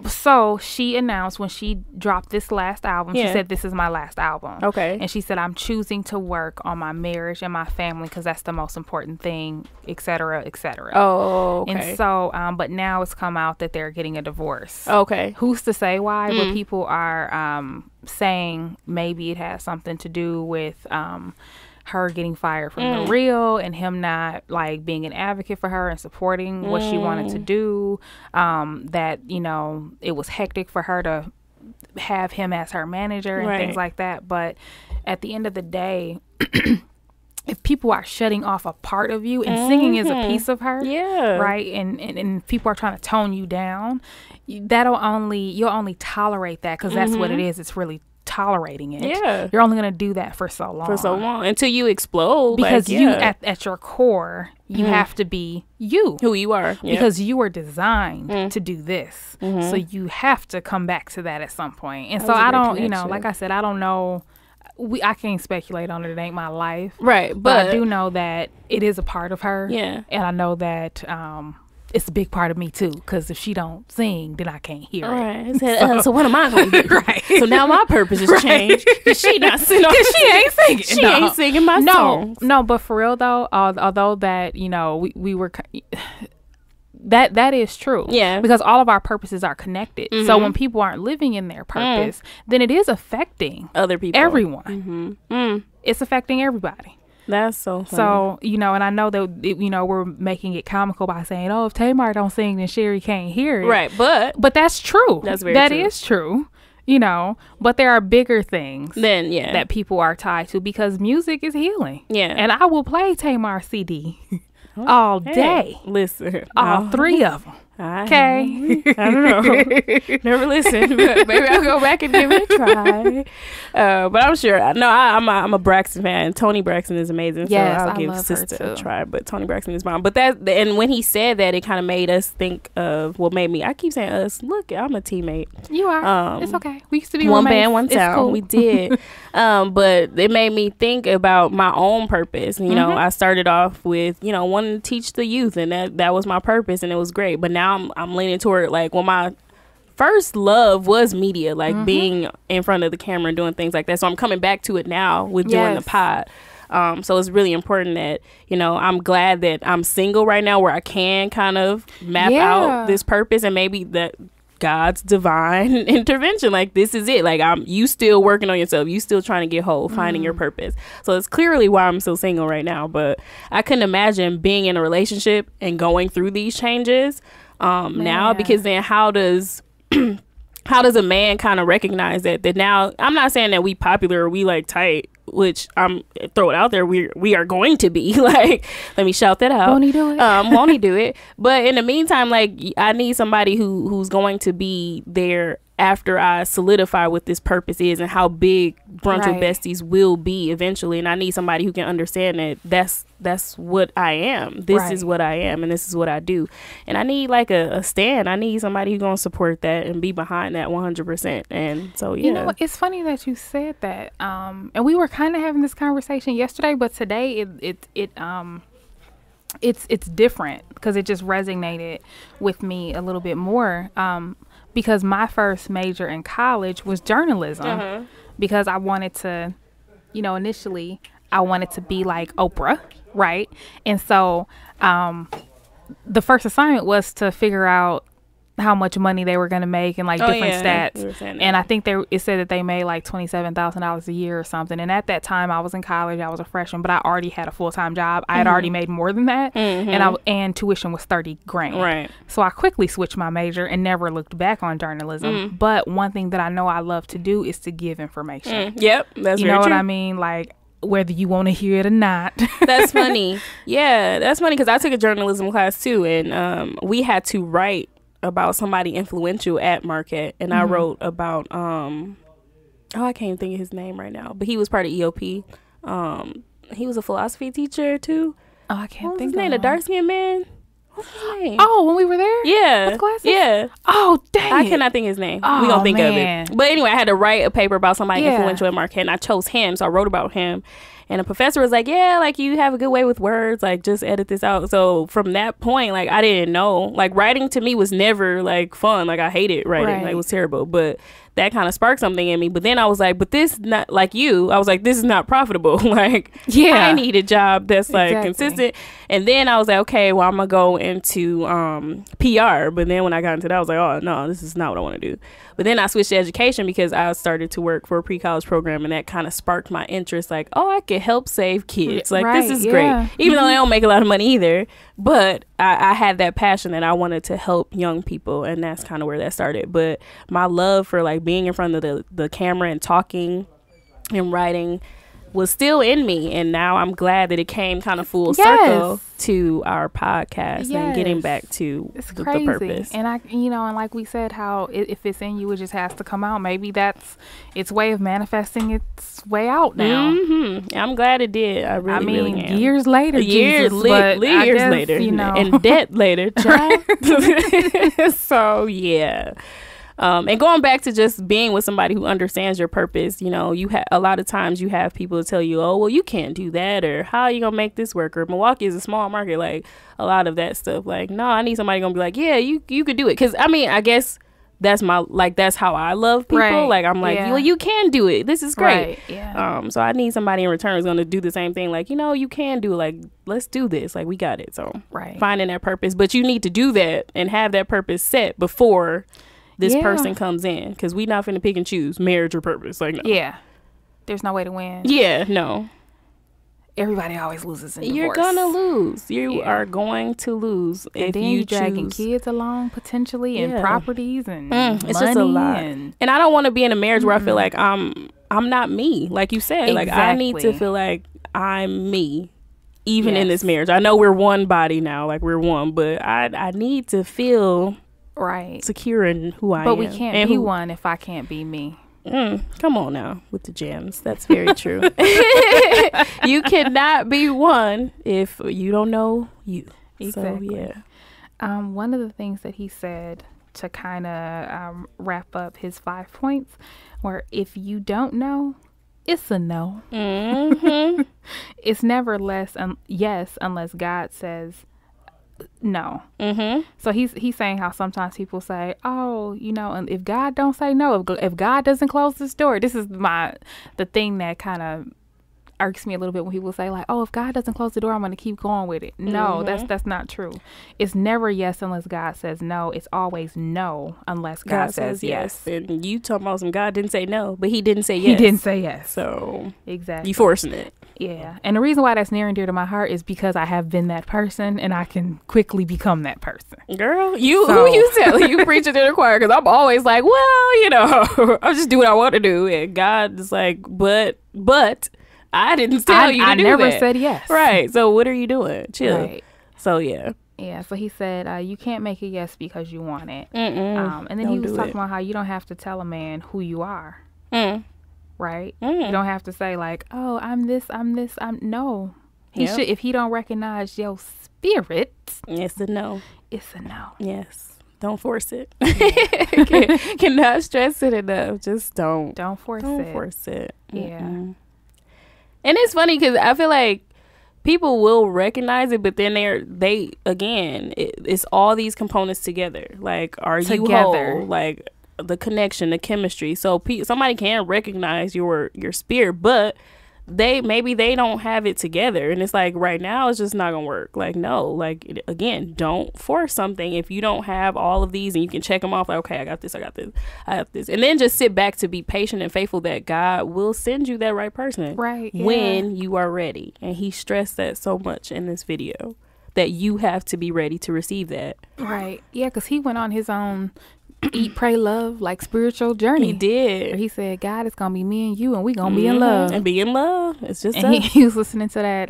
[SPEAKER 1] So she announced when she dropped this last album, she said, this is my last album.
[SPEAKER 2] Okay.
[SPEAKER 1] And she said, I'm choosing to work on my marriage and my family because that's the most important thing, et cetera, et cetera.
[SPEAKER 2] Oh, okay.
[SPEAKER 1] And so, but now it's come out that they're getting a divorce.
[SPEAKER 2] Okay.
[SPEAKER 1] Who's to say why? But people are saying maybe it has something to do with her getting fired from The Real and him not like being an advocate for her and supporting what she wanted to do. That, it was hectic for her to have him as her manager and things like that. But at the end of the day, if people are shutting off a part of you, and singing is a piece of her, right? And people are trying to tone you down, you'll only tolerate that because that's what it is. It's really tolerating it. Yeah, you're only going to do that for so long
[SPEAKER 2] until you explode,
[SPEAKER 1] because you at your core you have to be who you are, because you were designed to do this. So you have to come back to that at some point. And so I don't like I said, I don't know, I can't speculate on it. It ain't my life,
[SPEAKER 2] right?
[SPEAKER 1] But I do know that it is a part of her, and I know that it's a big part of me too, because if she don't sing, then I can't hear it.
[SPEAKER 2] So what am I going to do? Right. So now my purpose has changed because she not singing.
[SPEAKER 1] Because she ain't singing.
[SPEAKER 2] She ain't singing my songs.
[SPEAKER 1] No, but for real though, although that we were. That is true. Yeah. Because all of our purposes are connected. So when people aren't living in their purpose, then it is affecting
[SPEAKER 2] other people,
[SPEAKER 1] everyone. It's affecting everybody.
[SPEAKER 2] That's so funny.
[SPEAKER 1] So, and I know that, we're making it comical by saying, if Tamar don't sing, then Sherry can't hear it.
[SPEAKER 2] Right. But
[SPEAKER 1] that's true.
[SPEAKER 2] That's very true. That
[SPEAKER 1] is true. But there are bigger things that people are tied to, because music is healing. Yeah. And I will play Tamar CD all day.
[SPEAKER 2] Listen.
[SPEAKER 1] All 3 of them. Okay.
[SPEAKER 2] I don't know. Never listened, but maybe I'll go back and give it a try. But I'm sure. No, I'm a Braxton fan. Tony Braxton is amazing.
[SPEAKER 1] Yes,
[SPEAKER 2] so I'll
[SPEAKER 1] I
[SPEAKER 2] give
[SPEAKER 1] love
[SPEAKER 2] Sister
[SPEAKER 1] her
[SPEAKER 2] a
[SPEAKER 1] too.
[SPEAKER 2] try. But Tony Braxton is mine. But and when he said that, it kind of made us think of made me. I keep saying us. Look, I'm a teammate.
[SPEAKER 1] You are. It's okay. We used to be
[SPEAKER 2] one
[SPEAKER 1] roommates.
[SPEAKER 2] band, one
[SPEAKER 1] It's
[SPEAKER 2] sound.
[SPEAKER 1] cool.
[SPEAKER 2] We did. But it made me think about my own purpose. You know, I started off with, wanting to teach the youth, and that was my purpose, and it was great. But now I'm leaning toward, like, my first love was media, like being in front of the camera and doing things like that. So I'm coming back to it now with doing the pod. So it's really important that, I'm glad that I'm single right now, where I can kind of map out this purpose, and maybe that God's divine intervention, like, this is it, like, you still working on yourself, you still trying to get whole, finding your purpose. So it's clearly why I'm still single right now. But I couldn't imagine being in a relationship and going through these changes now, because then how does a man kind of recognize that now, I'm not saying that we popular or we like tight, which I'm throw it out there, we are going to be, like, let me shout that out.
[SPEAKER 1] Won't he do it?
[SPEAKER 2] Won't he do it? But in the meantime, like, I need somebody who's going to be there after I solidify what this purpose is and how big Brunch with Besties will be eventually. And I need somebody who can understand that that's what I am. This is what I am, and this is what I do. And I need, like, a stand. I need somebody who's going to support that and be behind that 100%. And so, yeah.
[SPEAKER 1] It's funny that you said that. And we were kind of having this conversation yesterday, but today it's different, because it just resonated with me a little bit more. Because my first major in college was journalism, because I wanted to, initially I wanted to be like Oprah, right? And so the first assignment was to figure out how much money they were going to make and, like, different stats. And I think it said that they made like $27,000 a year or something. And at that time, I was in college, I was a freshman, but I already had a full-time job. I had already made more than that, and tuition was $30,000.
[SPEAKER 2] Right.
[SPEAKER 1] So I quickly switched my major and never looked back on journalism. But one thing that I know I love to do is to give information.
[SPEAKER 2] Yep, that's
[SPEAKER 1] you
[SPEAKER 2] very
[SPEAKER 1] know
[SPEAKER 2] true.
[SPEAKER 1] what I mean? Like, whether you want to hear it or not.
[SPEAKER 2] That's funny. Yeah, that's funny, because I took a journalism class too, and we had to write about somebody influential at Marquette, and I wrote about I can't even think of his name right now, but he was part of EOP. He was a philosophy teacher too.
[SPEAKER 1] Oh, I can't
[SPEAKER 2] What's
[SPEAKER 1] think
[SPEAKER 2] his
[SPEAKER 1] of
[SPEAKER 2] name?
[SPEAKER 1] him.
[SPEAKER 2] The dark skinned man. What's his name?
[SPEAKER 1] Oh, when we were there?
[SPEAKER 2] Yeah.
[SPEAKER 1] With glasses?
[SPEAKER 2] Yeah.
[SPEAKER 1] Oh, dang
[SPEAKER 2] I
[SPEAKER 1] it.
[SPEAKER 2] cannot think of his name.
[SPEAKER 1] Oh,
[SPEAKER 2] we gonna think
[SPEAKER 1] man.
[SPEAKER 2] of it. But anyway, I had to write a paper about somebody
[SPEAKER 1] Yeah.
[SPEAKER 2] influential at Marquette, and I chose him, so I wrote about him. And the professor was like, yeah, like, you have a good way with words, like, just edit this out. So from that point, like, I didn't know, like, writing to me was never, like, fun. Like, I hated writing.
[SPEAKER 1] Right.
[SPEAKER 2] Like, it was terrible. But that kind of sparked something in me. But then I was like, but this not like you. I was like, this is not profitable. Like,
[SPEAKER 1] Yeah.
[SPEAKER 2] I need a job that's like
[SPEAKER 1] Exactly.
[SPEAKER 2] consistent. And then I was like, okay, well, I'm gonna go into PR. But then when I got into that, I was like, oh no, this is not what I want to do. But then I switched to education, because I started to work for a pre-college program, and that kind of sparked my interest. Like, oh, I could help save kids. Like,
[SPEAKER 1] Right,
[SPEAKER 2] this is
[SPEAKER 1] yeah.
[SPEAKER 2] great. Even though they don't make a lot of money either. But I had that passion that I wanted to help young people, and that's kind of where that started. But my love for, like, being in front of the camera and talking and writing was still in me, and now I'm glad that it came kind of full circle to our podcast and getting back to the purpose.
[SPEAKER 1] And and like we said, how if it's in you, it just has to come out. Maybe that's its way of manifesting its way out now.
[SPEAKER 2] I'm glad it did. I really am.
[SPEAKER 1] Years later,
[SPEAKER 2] years later, and debt later. So yeah. And going back to just being with somebody who understands your purpose, you have a lot of times you have people tell you, oh, well, you can't do that, or how are you gonna make this work, or Milwaukee is a small market, like a lot of that stuff. Like, no, I need somebody gonna be like, yeah, you could do it, because I guess that's that's how I love people.
[SPEAKER 1] Right.
[SPEAKER 2] Like, I'm like, well, you can do it. This is great.
[SPEAKER 1] Right. Yeah.
[SPEAKER 2] So I need somebody in return who's gonna do the same thing. Like, you can do it. Like, let's do this. Like, we got it. So finding that purpose, but you need to do that and have that purpose set before this person comes in, because we not finna pick and choose marriage or purpose. Like, no.
[SPEAKER 1] Yeah, there's no way to win.
[SPEAKER 2] Yeah, no.
[SPEAKER 1] Everybody always loses in divorce.
[SPEAKER 2] You're gonna lose. You are going to lose,
[SPEAKER 1] and
[SPEAKER 2] if
[SPEAKER 1] then
[SPEAKER 2] you
[SPEAKER 1] dragging kids along potentially, and properties and
[SPEAKER 2] it's
[SPEAKER 1] money,
[SPEAKER 2] just a lot. And I don't want to be in a marriage where I feel like I'm not me, like you said. Like, I need to feel like I'm me even in this marriage. I know we're one body now, like we're one, but I need to feel secure in who I am.
[SPEAKER 1] But we can't be one if I can't be me.
[SPEAKER 2] Come on now with the gems. That's very true. You cannot be one if you don't know you.
[SPEAKER 1] Exactly.
[SPEAKER 2] So, yeah.
[SPEAKER 1] One of the things that he said to kind of wrap up his 5 points were, if you don't know, it's a no.
[SPEAKER 2] Mm-hmm.
[SPEAKER 1] It's never yes unless God says no.
[SPEAKER 2] Mm-hmm.
[SPEAKER 1] So he's saying how sometimes people say, oh, and if God don't say no, if God doesn't close this door, this is the thing that kind of irks me a little bit when people say like, oh, if God doesn't close the door, I'm going to keep going with it. No, that's not true. It's never yes unless God says no. It's always no unless God says yes.
[SPEAKER 2] And you talking about some God didn't say no, but he didn't say yes.
[SPEAKER 1] He didn't say yes.
[SPEAKER 2] So
[SPEAKER 1] exactly,
[SPEAKER 2] you forcing it.
[SPEAKER 1] Yeah. And the reason why that's near and dear to my heart is because I have been that person and I can quickly become that person.
[SPEAKER 2] Girl, who you telling? You preaching to the choir, because I'm always like, well, I'll just do what I want to do. And God is like, but I didn't tell you to do that. I
[SPEAKER 1] never said yes.
[SPEAKER 2] Right. So what are you doing? Chill.
[SPEAKER 1] Right.
[SPEAKER 2] So yeah.
[SPEAKER 1] Yeah. So he said, you can't make a yes because you want it.
[SPEAKER 2] And
[SPEAKER 1] then he was talking about how you don't have to tell a man who you are. Right. You don't have to say like, oh, I'm this. No. He should. If he don't recognize your spirit,
[SPEAKER 2] it's a no.
[SPEAKER 1] It's a no.
[SPEAKER 2] Yes. Don't force it. Yeah. Cannot stress it enough. Just don't.
[SPEAKER 1] Don't force it.
[SPEAKER 2] Don't force it.
[SPEAKER 1] Yeah.
[SPEAKER 2] And it's funny because I feel like people will recognize it, but then it's all these components together. Like, are you whole? Like the connection, the chemistry. So somebody can recognize your spirit, but maybe they don't have it together, and it's like right now it's just not gonna work. Like, no, like again, don't force something if you don't have all of these and you can check them off. Like, okay, I got this, and then just sit back to be patient and faithful that God will send you that right person when you are ready. And he stressed that so much in this video, that you have to be ready to receive that.
[SPEAKER 1] Right. Yeah, because he went on his own eat, pray, love, like spiritual journey.
[SPEAKER 2] He did.
[SPEAKER 1] He said, God, it's gonna be me and you, and we gonna be in love.
[SPEAKER 2] And be in love. It's just
[SPEAKER 1] and he was listening to that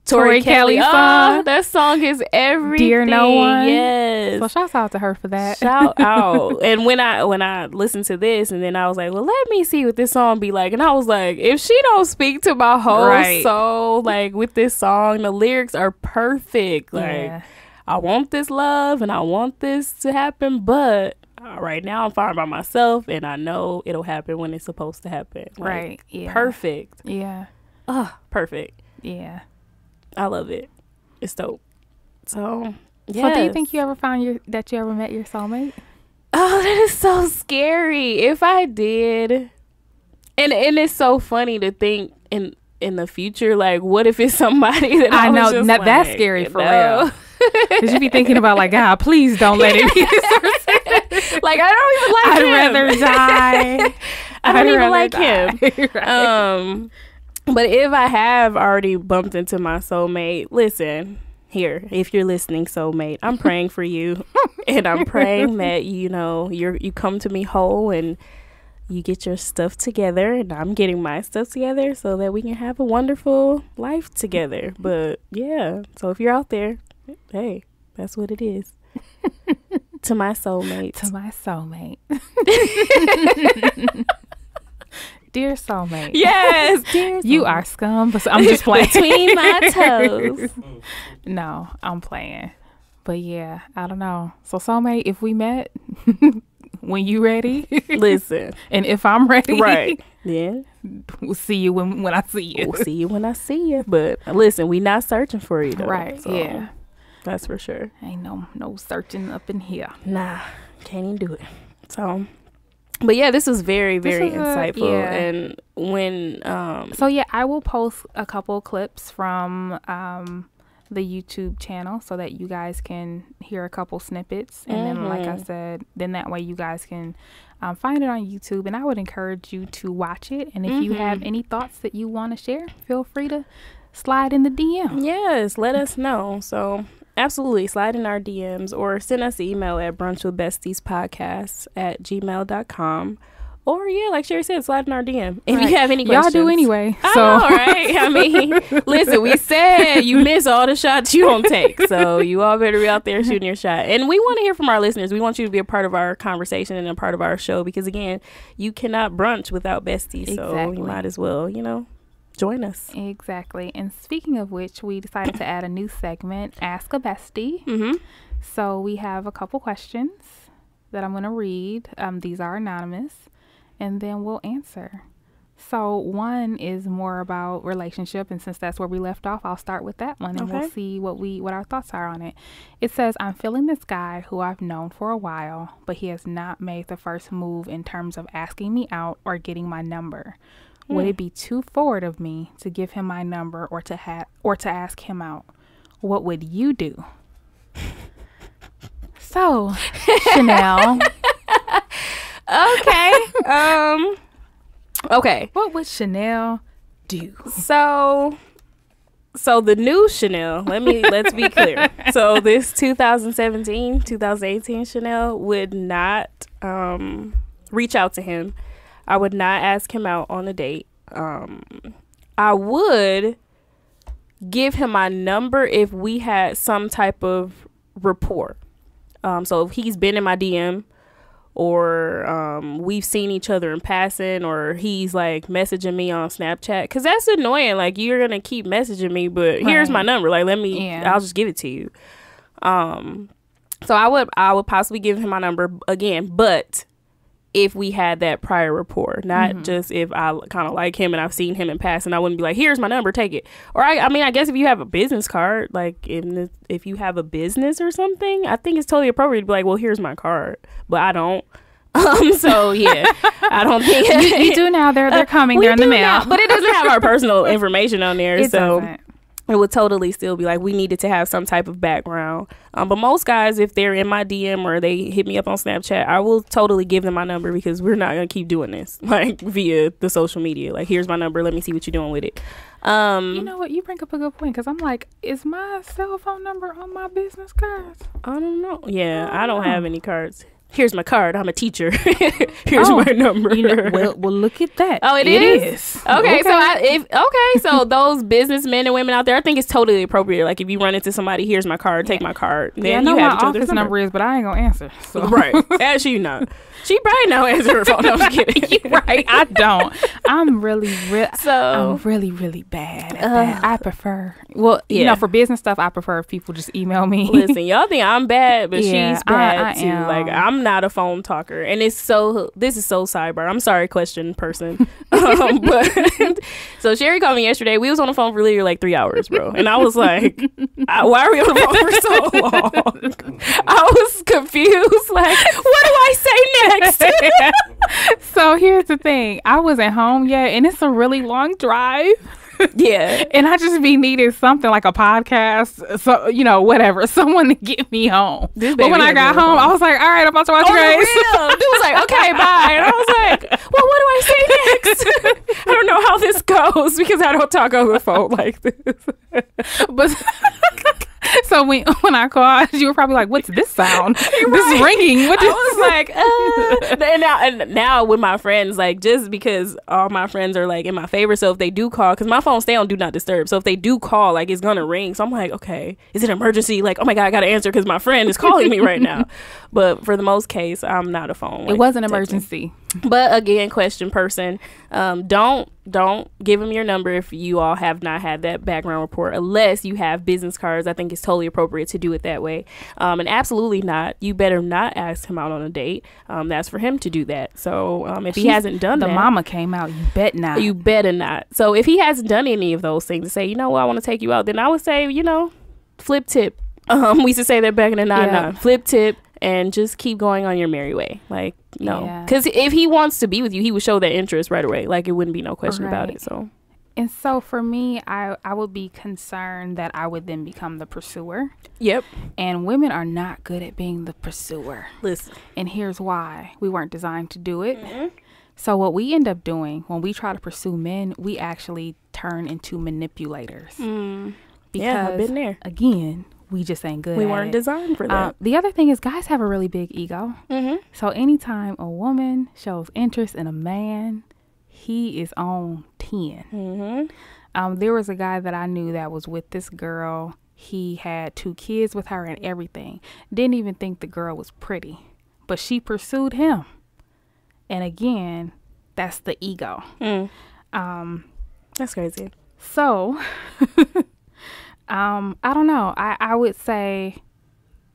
[SPEAKER 2] Toure
[SPEAKER 1] Kelly song.
[SPEAKER 2] Oh, that song is everything.
[SPEAKER 1] Dear No One.
[SPEAKER 2] Yes.
[SPEAKER 1] So shout out to her for that.
[SPEAKER 2] Shout out. And when I listened to this, and then I was like, well, let me see what this song be like. And I was like, if she don't speak to my whole soul, like with this song, the lyrics are perfect. Like, I want this love and I want this to happen, but right now I'm fine by myself, and I know it'll happen when it's supposed to happen. Like,
[SPEAKER 1] right. Yeah.
[SPEAKER 2] Perfect.
[SPEAKER 1] Yeah.
[SPEAKER 2] Perfect.
[SPEAKER 1] Yeah.
[SPEAKER 2] I love it. It's dope. So,
[SPEAKER 1] So do you think you ever found that you ever met your soulmate?
[SPEAKER 2] Oh, that is so scary. If I did. And it's so funny to think in the future, like, what if it's somebody that I know just
[SPEAKER 1] that's scary for real. Because you be thinking about like, God, please don't let it be this person.
[SPEAKER 2] Like, I don't even like him.
[SPEAKER 1] I'd rather die.
[SPEAKER 2] I don't even like him. Right. But if I have already bumped into my soulmate, listen, here, if you're listening, soulmate, I'm praying for you. And I'm praying that, you come to me whole and you get your stuff together, and I'm getting my stuff together so that we can have a wonderful life together. But yeah, so if you're out there, hey, that's what it is. To my soulmate.
[SPEAKER 1] To my soulmate. Dear soulmate.
[SPEAKER 2] Yes. Dear soulmate.
[SPEAKER 1] You are scum, but I'm just playing.
[SPEAKER 2] Between my toes.
[SPEAKER 1] No, I'm playing. But yeah, I don't know. So soulmate, if we met, when you ready,
[SPEAKER 2] listen.
[SPEAKER 1] And if I'm ready,
[SPEAKER 2] right, then
[SPEAKER 1] we'll see you when I see you.
[SPEAKER 2] We'll see you when I see you. But listen, we not searching for you though.
[SPEAKER 1] Right. So yeah.
[SPEAKER 2] That's for sure.
[SPEAKER 1] Ain't no searching up in here.
[SPEAKER 2] Nah, can't even do it. So, but yeah, this was very, very insightful. And when
[SPEAKER 1] so yeah, I will post a couple clips from the YouTube channel so that you guys can hear a couple snippets, and then like I said, then that way you guys can find it on YouTube, and I would encourage you to watch it. And if you have any thoughts that you want to share, feel free to slide in the DM.
[SPEAKER 2] Yes, let us know. So absolutely, slide in our DMs or send us an email at brunchwithbestiespodcast@gmail.com, Or, yeah, like Sherry said, slide in our DM. If you have any questions.
[SPEAKER 1] Y'all do anyway.
[SPEAKER 2] I know, right? I mean, listen, we said you miss all the shots you don't take. So you all better be out there shooting your shot. And we want to hear from our listeners. We want you to be a part of our conversation and a part of our show. Because, again, you cannot brunch without besties. Exactly. So you might as well, join us.
[SPEAKER 1] Exactly. And speaking of which, we decided to add a new segment, Ask a Bestie.
[SPEAKER 2] Mm-hmm.
[SPEAKER 1] So we have a couple questions that I'm going to read. These are anonymous. And then we'll answer. So one is more about relationship, and since that's where we left off, I'll start with that one, and we'll see what our thoughts are on it. It says, I'm feeling this guy who I've known for a while, but he has not made the first move in terms of asking me out or getting my number. Would it be too forward of me to give him my number or to ask him out? What would you do? So, Chanel.
[SPEAKER 2] Okay. Okay.
[SPEAKER 1] What would Chanel do?
[SPEAKER 2] So the new Chanel, let's be clear. So this 2018 Chanel would not reach out to him. I would not ask him out on a date. I would give him my number if we had some type of rapport. So if he's been in my DM, or we've seen each other in passing, or he's like messaging me on Snapchat, because that's annoying. Like, you're gonna keep messaging me, but here's my number, like, I'll just give it to you. So I would possibly give him my number again, but if we had that prior rapport, not just if I kind of like him and I've seen him in passing, I wouldn't be like, here's my number, take it. Or I guess if you have a business card, like if you have a business or something, I think it's totally appropriate to be like, well, here's my card, but I don't. So yeah, I don't think
[SPEAKER 1] you do now. They're coming. They're in the mail,
[SPEAKER 2] now, but it doesn't have our personal information on there.
[SPEAKER 1] It doesn't.
[SPEAKER 2] It would totally still be like, we needed to have some type of background. But most guys, if they're in my DM or they hit me up on Snapchat, I will totally give them my number, because we're not going to keep doing this like via the social media. Like, here's my number. Let me see what you're doing with it.
[SPEAKER 1] You know what? You bring up a good point, because I'm like, is my cell phone number on my business cards?
[SPEAKER 2] I don't know. Yeah, I don't have any cards. Here's my card. I'm a teacher. Here's my number.
[SPEAKER 1] Well, look at that.
[SPEAKER 2] Oh, it is. Okay, so those businessmen and women out there, I think it's totally appropriate. Like, if you run into somebody, here's my card, take my card. Then
[SPEAKER 1] I know my office number is, but I ain't gonna answer. So.
[SPEAKER 2] Right. Actually, not. She probably don't answer her phone. No, I'm kidding.
[SPEAKER 1] Right. I don't. I'm really bad at that. I prefer. Well, for business stuff, I prefer if people just email me.
[SPEAKER 2] Listen, y'all think I'm bad, but she's bad too. Like, I'm not a phone talker, and this is so sidebar. I'm sorry, question person. But so Sherry called me yesterday. We was on the phone for literally like 3 hours, bro, and I was like, why are we on the phone for so long? I was confused. Like, what do I say next?
[SPEAKER 1] So here's the thing. I wasn't home yet, and it's a really long drive.
[SPEAKER 2] Yeah.
[SPEAKER 1] And I just be needing something like a podcast, so whatever, someone to get me home. But when I got home, I was like, all right, I'm about to watch Grace.
[SPEAKER 2] Dude was like, okay, bye. And I was like, well, what do I say next? I don't know how this goes, because I don't talk over the phone like this.
[SPEAKER 1] But so when I called, you were probably like, what's this sound? Right. This ringing. What
[SPEAKER 2] I was like, and now with my friends, like, just because all my friends are like in my favor, so if they do call, because my phone stay on do not disturb, so if they do call, like, it's gonna ring. So I'm like, okay, is it an emergency? Like, oh my God, I gotta answer because my friend is calling me right now. But for the most case, I'm not a phone.
[SPEAKER 1] It was an emergency.
[SPEAKER 2] But again, question person, don't give them your number if you all have not had that background report, unless you have business cards. I think it's totally appropriate to do it that way. And absolutely not, you better not ask him out on a date. That's for him to do that. So if he hasn't done that,
[SPEAKER 1] the mama came out, you bet not.
[SPEAKER 2] You better not. So if he hasn't done any of those things to say, I want to take you out, then I would say, flip tip. We used to say that back in the 99. Flip tip. And just keep going on your merry way. Like, no. Because if he wants to be with you, he would show that interest right away. Like, it wouldn't be no question about it. So,
[SPEAKER 1] and so for me, I would be concerned that I would then become the pursuer.
[SPEAKER 2] Yep.
[SPEAKER 1] And women are not good at being the pursuer.
[SPEAKER 2] Listen.
[SPEAKER 1] And here's why. We weren't designed to do it. Mm-hmm. So what we end up doing when we try to pursue men, we actually turn into manipulators.
[SPEAKER 2] Because, I've been there.
[SPEAKER 1] Again, we just ain't good.
[SPEAKER 2] We
[SPEAKER 1] at
[SPEAKER 2] weren't
[SPEAKER 1] it.
[SPEAKER 2] designed for that.
[SPEAKER 1] The other thing is guys have a really big ego. So anytime a woman shows interest in a man, he is on 10. There was a guy that I knew that was with this girl. He had 2 kids with her and everything. Didn't even think the girl was pretty, but she pursued him. And again, that's the ego.
[SPEAKER 2] That's crazy.
[SPEAKER 1] So, I don't know. I would say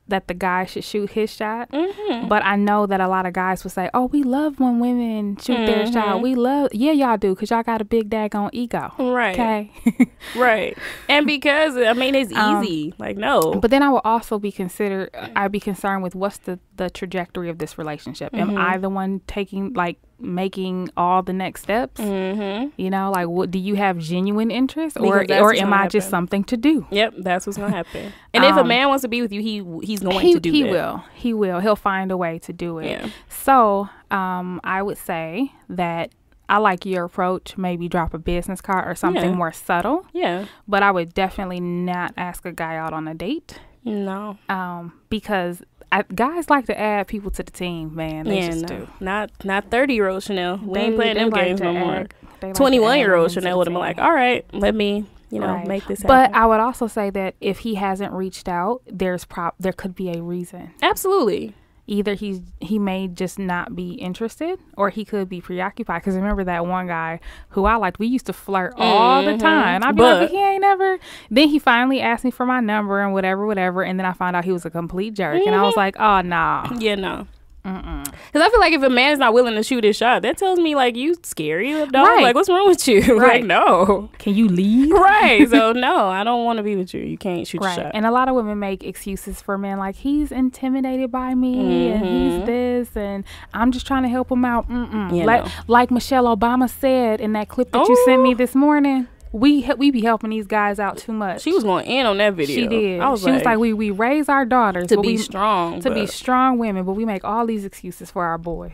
[SPEAKER 1] that the guy should shoot his shot. But I know that a lot of guys would say, oh, we love when women shoot their shot. We love, yeah, y'all do, because y'all got a big daggone ego.
[SPEAKER 2] Right.
[SPEAKER 1] Okay.
[SPEAKER 2] Right. And because, I mean, it's easy. Like, no.
[SPEAKER 1] But then I will also be I'd be concerned with what's the trajectory of this relationship. Am I the one making all the next steps? You know, like, what do you have genuine interest, or am I just something to do?
[SPEAKER 2] Yep, that's what's gonna happen. And if a man wants to be with you, he's going to do it.
[SPEAKER 1] He will. He'll find a way to do it.
[SPEAKER 2] Yeah.
[SPEAKER 1] So, I would say that I like your approach. Maybe drop a business card or something more subtle.
[SPEAKER 2] Yeah.
[SPEAKER 1] But I would definitely not ask a guy out on a date.
[SPEAKER 2] No.
[SPEAKER 1] Because guys like to add people to the team, man. They just do.
[SPEAKER 2] Not 30-year-old Chanel. We ain't playing them games no more.
[SPEAKER 1] 21-year-old
[SPEAKER 2] Chanel would have been like, all right, let me, make this happen.
[SPEAKER 1] But I would also say that if he hasn't reached out, there could be a reason.
[SPEAKER 2] Absolutely.
[SPEAKER 1] Either he may just not be interested, or he could be preoccupied. Because remember that one guy who I liked, we used to flirt all the time. I'd be like, but he ain't never. Then he finally asked me for my number and whatever. And then I found out he was a complete jerk. And I was like, oh, nah.
[SPEAKER 2] Yeah, no. Because I feel like if a man is not willing to shoot his shot, that tells me, like, you scary, dog. Right. Like, what's wrong with you?
[SPEAKER 1] Right.
[SPEAKER 2] Like, no.
[SPEAKER 1] Can you leave?
[SPEAKER 2] Right. So, no, I don't want to be with you. You can't shoot your shot.
[SPEAKER 1] And a lot of women make excuses for men, like, he's intimidated by me, and he's this, and I'm just trying to help him out. Like Michelle Obama said in that clip that you sent me this morning. We be helping these guys out too much.
[SPEAKER 2] She was going in on that video.
[SPEAKER 1] She did. She was like, we raise our daughters
[SPEAKER 2] to be strong,
[SPEAKER 1] be strong women, but we make all these excuses for our boys.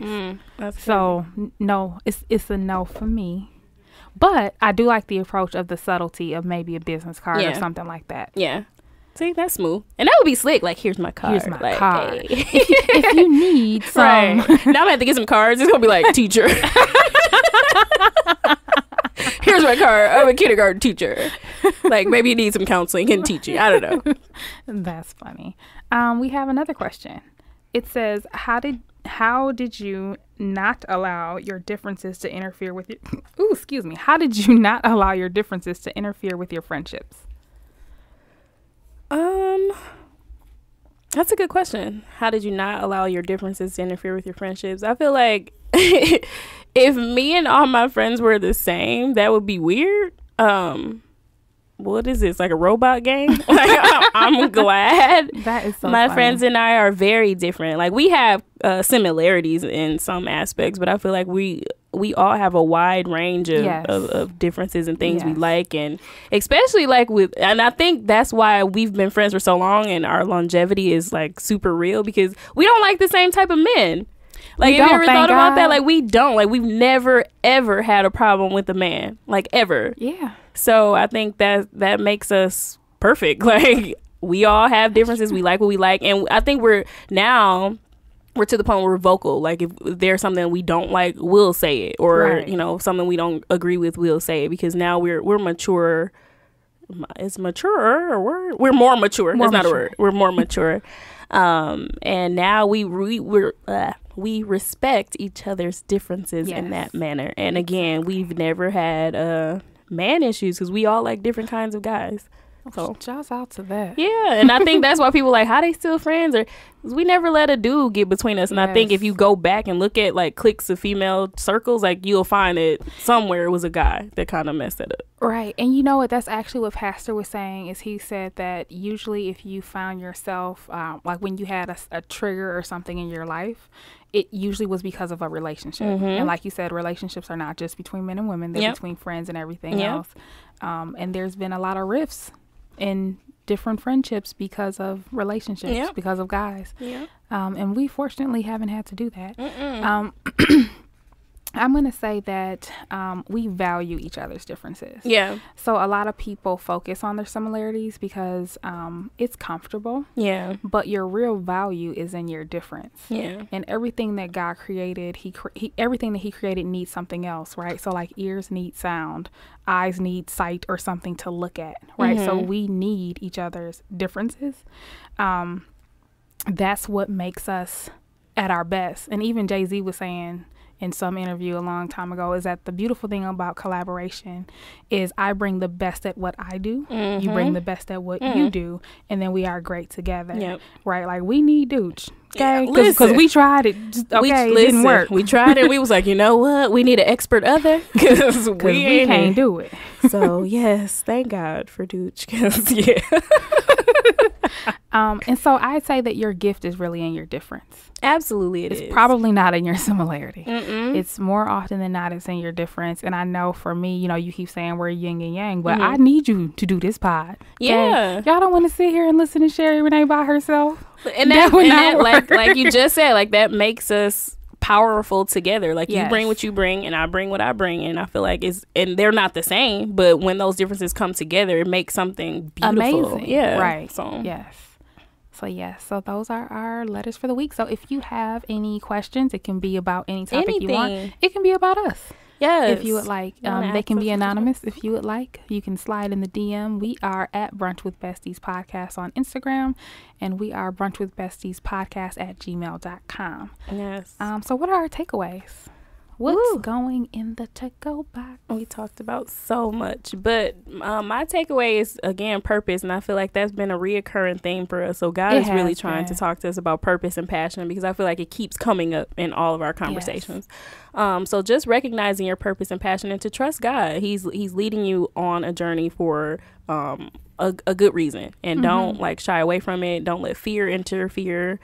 [SPEAKER 1] So no, it's a no for me. But I do like the approach of the subtlety of maybe a business card or something like that.
[SPEAKER 2] Yeah. See, that's smooth. And that would be slick. Like, here's my card.
[SPEAKER 1] Here's my
[SPEAKER 2] like,
[SPEAKER 1] card.
[SPEAKER 2] Hey.
[SPEAKER 1] if you need some.
[SPEAKER 2] Right. Now I'm going to have to get some cards. It's going to be like, teacher. Here's my card. I'm a kindergarten teacher. Like, maybe you need some counseling and teaching. I don't know.
[SPEAKER 1] That's funny. We have another question. It says, how did you not allow your differences to interfere with your... Ooh, excuse me. How did you not allow your differences to interfere with your friendships?
[SPEAKER 2] That's a good question. How did you not allow your differences to interfere with your friendships? I feel like if me and all my friends were the same, that would be weird. What is this, like a robot game? Like, I'm glad
[SPEAKER 1] that is so
[SPEAKER 2] my
[SPEAKER 1] funny.
[SPEAKER 2] friends and I are very different. Like, we have similarities in some aspects, but I feel like we all have a wide range of differences and things we like, and especially like and I think that's why we've been friends for so long and our longevity is like super real, because we don't like the same type of men. Like, have you ever thought about that? Like, we don't. Like, we've never, ever had a problem with a man. Like, ever.
[SPEAKER 1] Yeah.
[SPEAKER 2] So I think that makes us perfect. Like, we all have differences. We like what we like. And I think we're to the point where we're vocal. Like, if there's something we don't like, we'll say it. Or, something we don't agree with, we'll say it. Because now we're mature. Is mature a word? We're more mature. That's not a word. We're more mature. And now we respect each other's differences in that manner. And again, we've never had man issues, because we all like different kinds of guys. So
[SPEAKER 1] shouts out to that.
[SPEAKER 2] Yeah, and I think that's why people like, how they still friends? Or we never let a dude get between us. And I think if you go back and look at like cliques of female circles, like, you'll find that somewhere it was a guy that kind of messed it up.
[SPEAKER 1] Right. And you know what? That's actually what Pastor was saying, is he said that usually if you found yourself, like when you had a trigger or something in your life, it usually was because of a relationship. And like you said, relationships are not just between men and women. They're between friends and everything else. And there's been a lot of rifts in different friendships because of relationships, because of guys. And we fortunately haven't had to do that. I'm going to say that we value each other's differences.
[SPEAKER 2] Yeah.
[SPEAKER 1] So a lot of people focus on their similarities because it's comfortable.
[SPEAKER 2] Yeah.
[SPEAKER 1] But your real value is in your difference.
[SPEAKER 2] Yeah.
[SPEAKER 1] And everything that God created, everything that he created needs something else, right? So like ears need sound, eyes need sight or something to look at, right? So we need each other's differences. That's what makes us at our best. And even Jay-Z was saying in some interview a long time ago is that the beautiful thing about collaboration is I bring the best at what I do, you bring the best at what you do, and then we are great together, right? Like we need Dooch, okay? Because we tried it, it didn't work.
[SPEAKER 2] We tried it. We was like, you know what? We need an expert other because we
[SPEAKER 1] can't do it.
[SPEAKER 2] So yes, thank God for Dooch. Because
[SPEAKER 1] and so I'd say that your gift is really in your difference.
[SPEAKER 2] Absolutely,
[SPEAKER 1] it's probably not in your similarity. It's more often than not it's in your difference. And I know for me, you know, you keep saying we're yin and yang, but I need you to do this pod.
[SPEAKER 2] Yeah,
[SPEAKER 1] y'all don't want to sit here and listen to Sherry Renee by herself.
[SPEAKER 2] And that like you just said, like that makes us powerful together. Like you bring what you bring and I bring what I bring, and I feel like and they're not the same, but when those differences come together, it makes something beautiful.
[SPEAKER 1] Amazing.
[SPEAKER 2] Yeah,
[SPEAKER 1] right.
[SPEAKER 2] So
[SPEAKER 1] So those are our letters for the week. So if you have any questions, it can be about any topic you want. It can be about us.
[SPEAKER 2] Yes.
[SPEAKER 1] If you would like, they can be anonymous. If you would like, you can slide in the DM. We are at Brunch with Besties Podcast on Instagram, and we are Brunch with Besties Podcast at gmail.com.
[SPEAKER 2] Yes.
[SPEAKER 1] So what are our takeaways? What's going in the to-go box?
[SPEAKER 2] We talked about so much, but my takeaway is, again, purpose, and I feel like that's been a reoccurring theme for us. So God is really trying to talk to us about purpose and passion, because I feel like it keeps coming up in all of our conversations. So just recognizing your purpose and passion, and to trust God. He's leading you on a journey for a good reason, and don't like shy away from it. Don't let fear interfere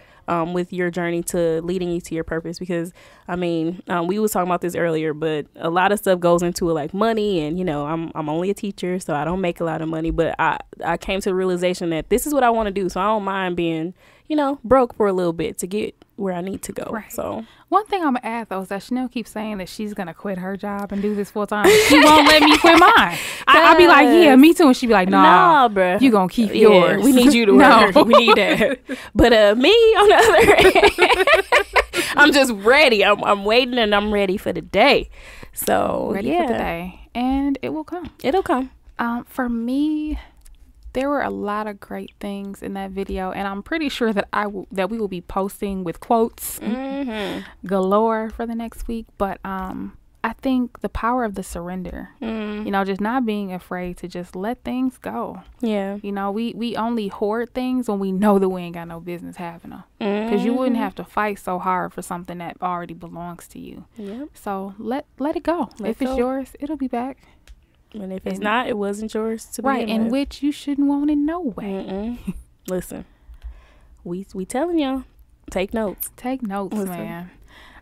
[SPEAKER 2] with your journey to leading you to your purpose, because I mean, we was talking about this earlier, but a lot of stuff goes into it, like money, and you know, I'm only a teacher, so I don't make a lot of money, but I came to the realization that this is what I want to do, so I don't mind being, you know, broke for a little bit to get where I need to go.
[SPEAKER 1] Right.
[SPEAKER 2] So
[SPEAKER 1] one thing I'm gonna add though is that Chanel keeps saying that she's gonna quit her job and do this full time. She won't let me quit mine. I'll be like, yeah, me too, and she be like, nah, bruh, you gonna keep yours.
[SPEAKER 2] We need you to work. We need that. But me on the other end, I'm just ready. I'm waiting, and I'm ready for the day. So
[SPEAKER 1] ready for the day, and it will come.
[SPEAKER 2] It'll come.
[SPEAKER 1] For me, there were a lot of great things in that video, and I'm pretty sure that that we will be posting with quotes galore for the next week. But I think the power of the surrender, you know, just not being afraid to just let things go. Yeah. You know, we only hoard things when we know that we ain't got no business having them. Because you wouldn't have to fight so hard for something that already belongs to you. Yep. So let it go. If it's yours, it'll be back.
[SPEAKER 2] And if it's not, it wasn't yours to
[SPEAKER 1] right,
[SPEAKER 2] begin
[SPEAKER 1] and
[SPEAKER 2] with.
[SPEAKER 1] which you shouldn't want it no way.
[SPEAKER 2] Listen, we telling y'all, take notes.
[SPEAKER 1] Take notes, man.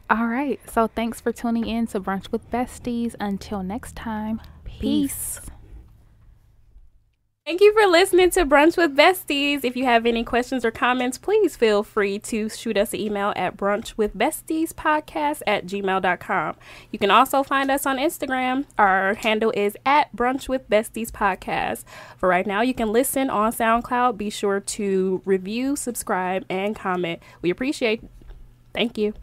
[SPEAKER 1] All right, so thanks for tuning in to Brunch with Besties. Until next time, peace.
[SPEAKER 2] Thank you for listening to Brunch with Besties. If you have any questions or comments, please feel free to shoot us an email at brunchwithbestiespodcast@gmail.com. You can also find us on Instagram. Our handle is at brunchwithbestiespodcast. For right now, you can listen on SoundCloud. Be sure to review, subscribe, and comment. We appreciate it. Thank you.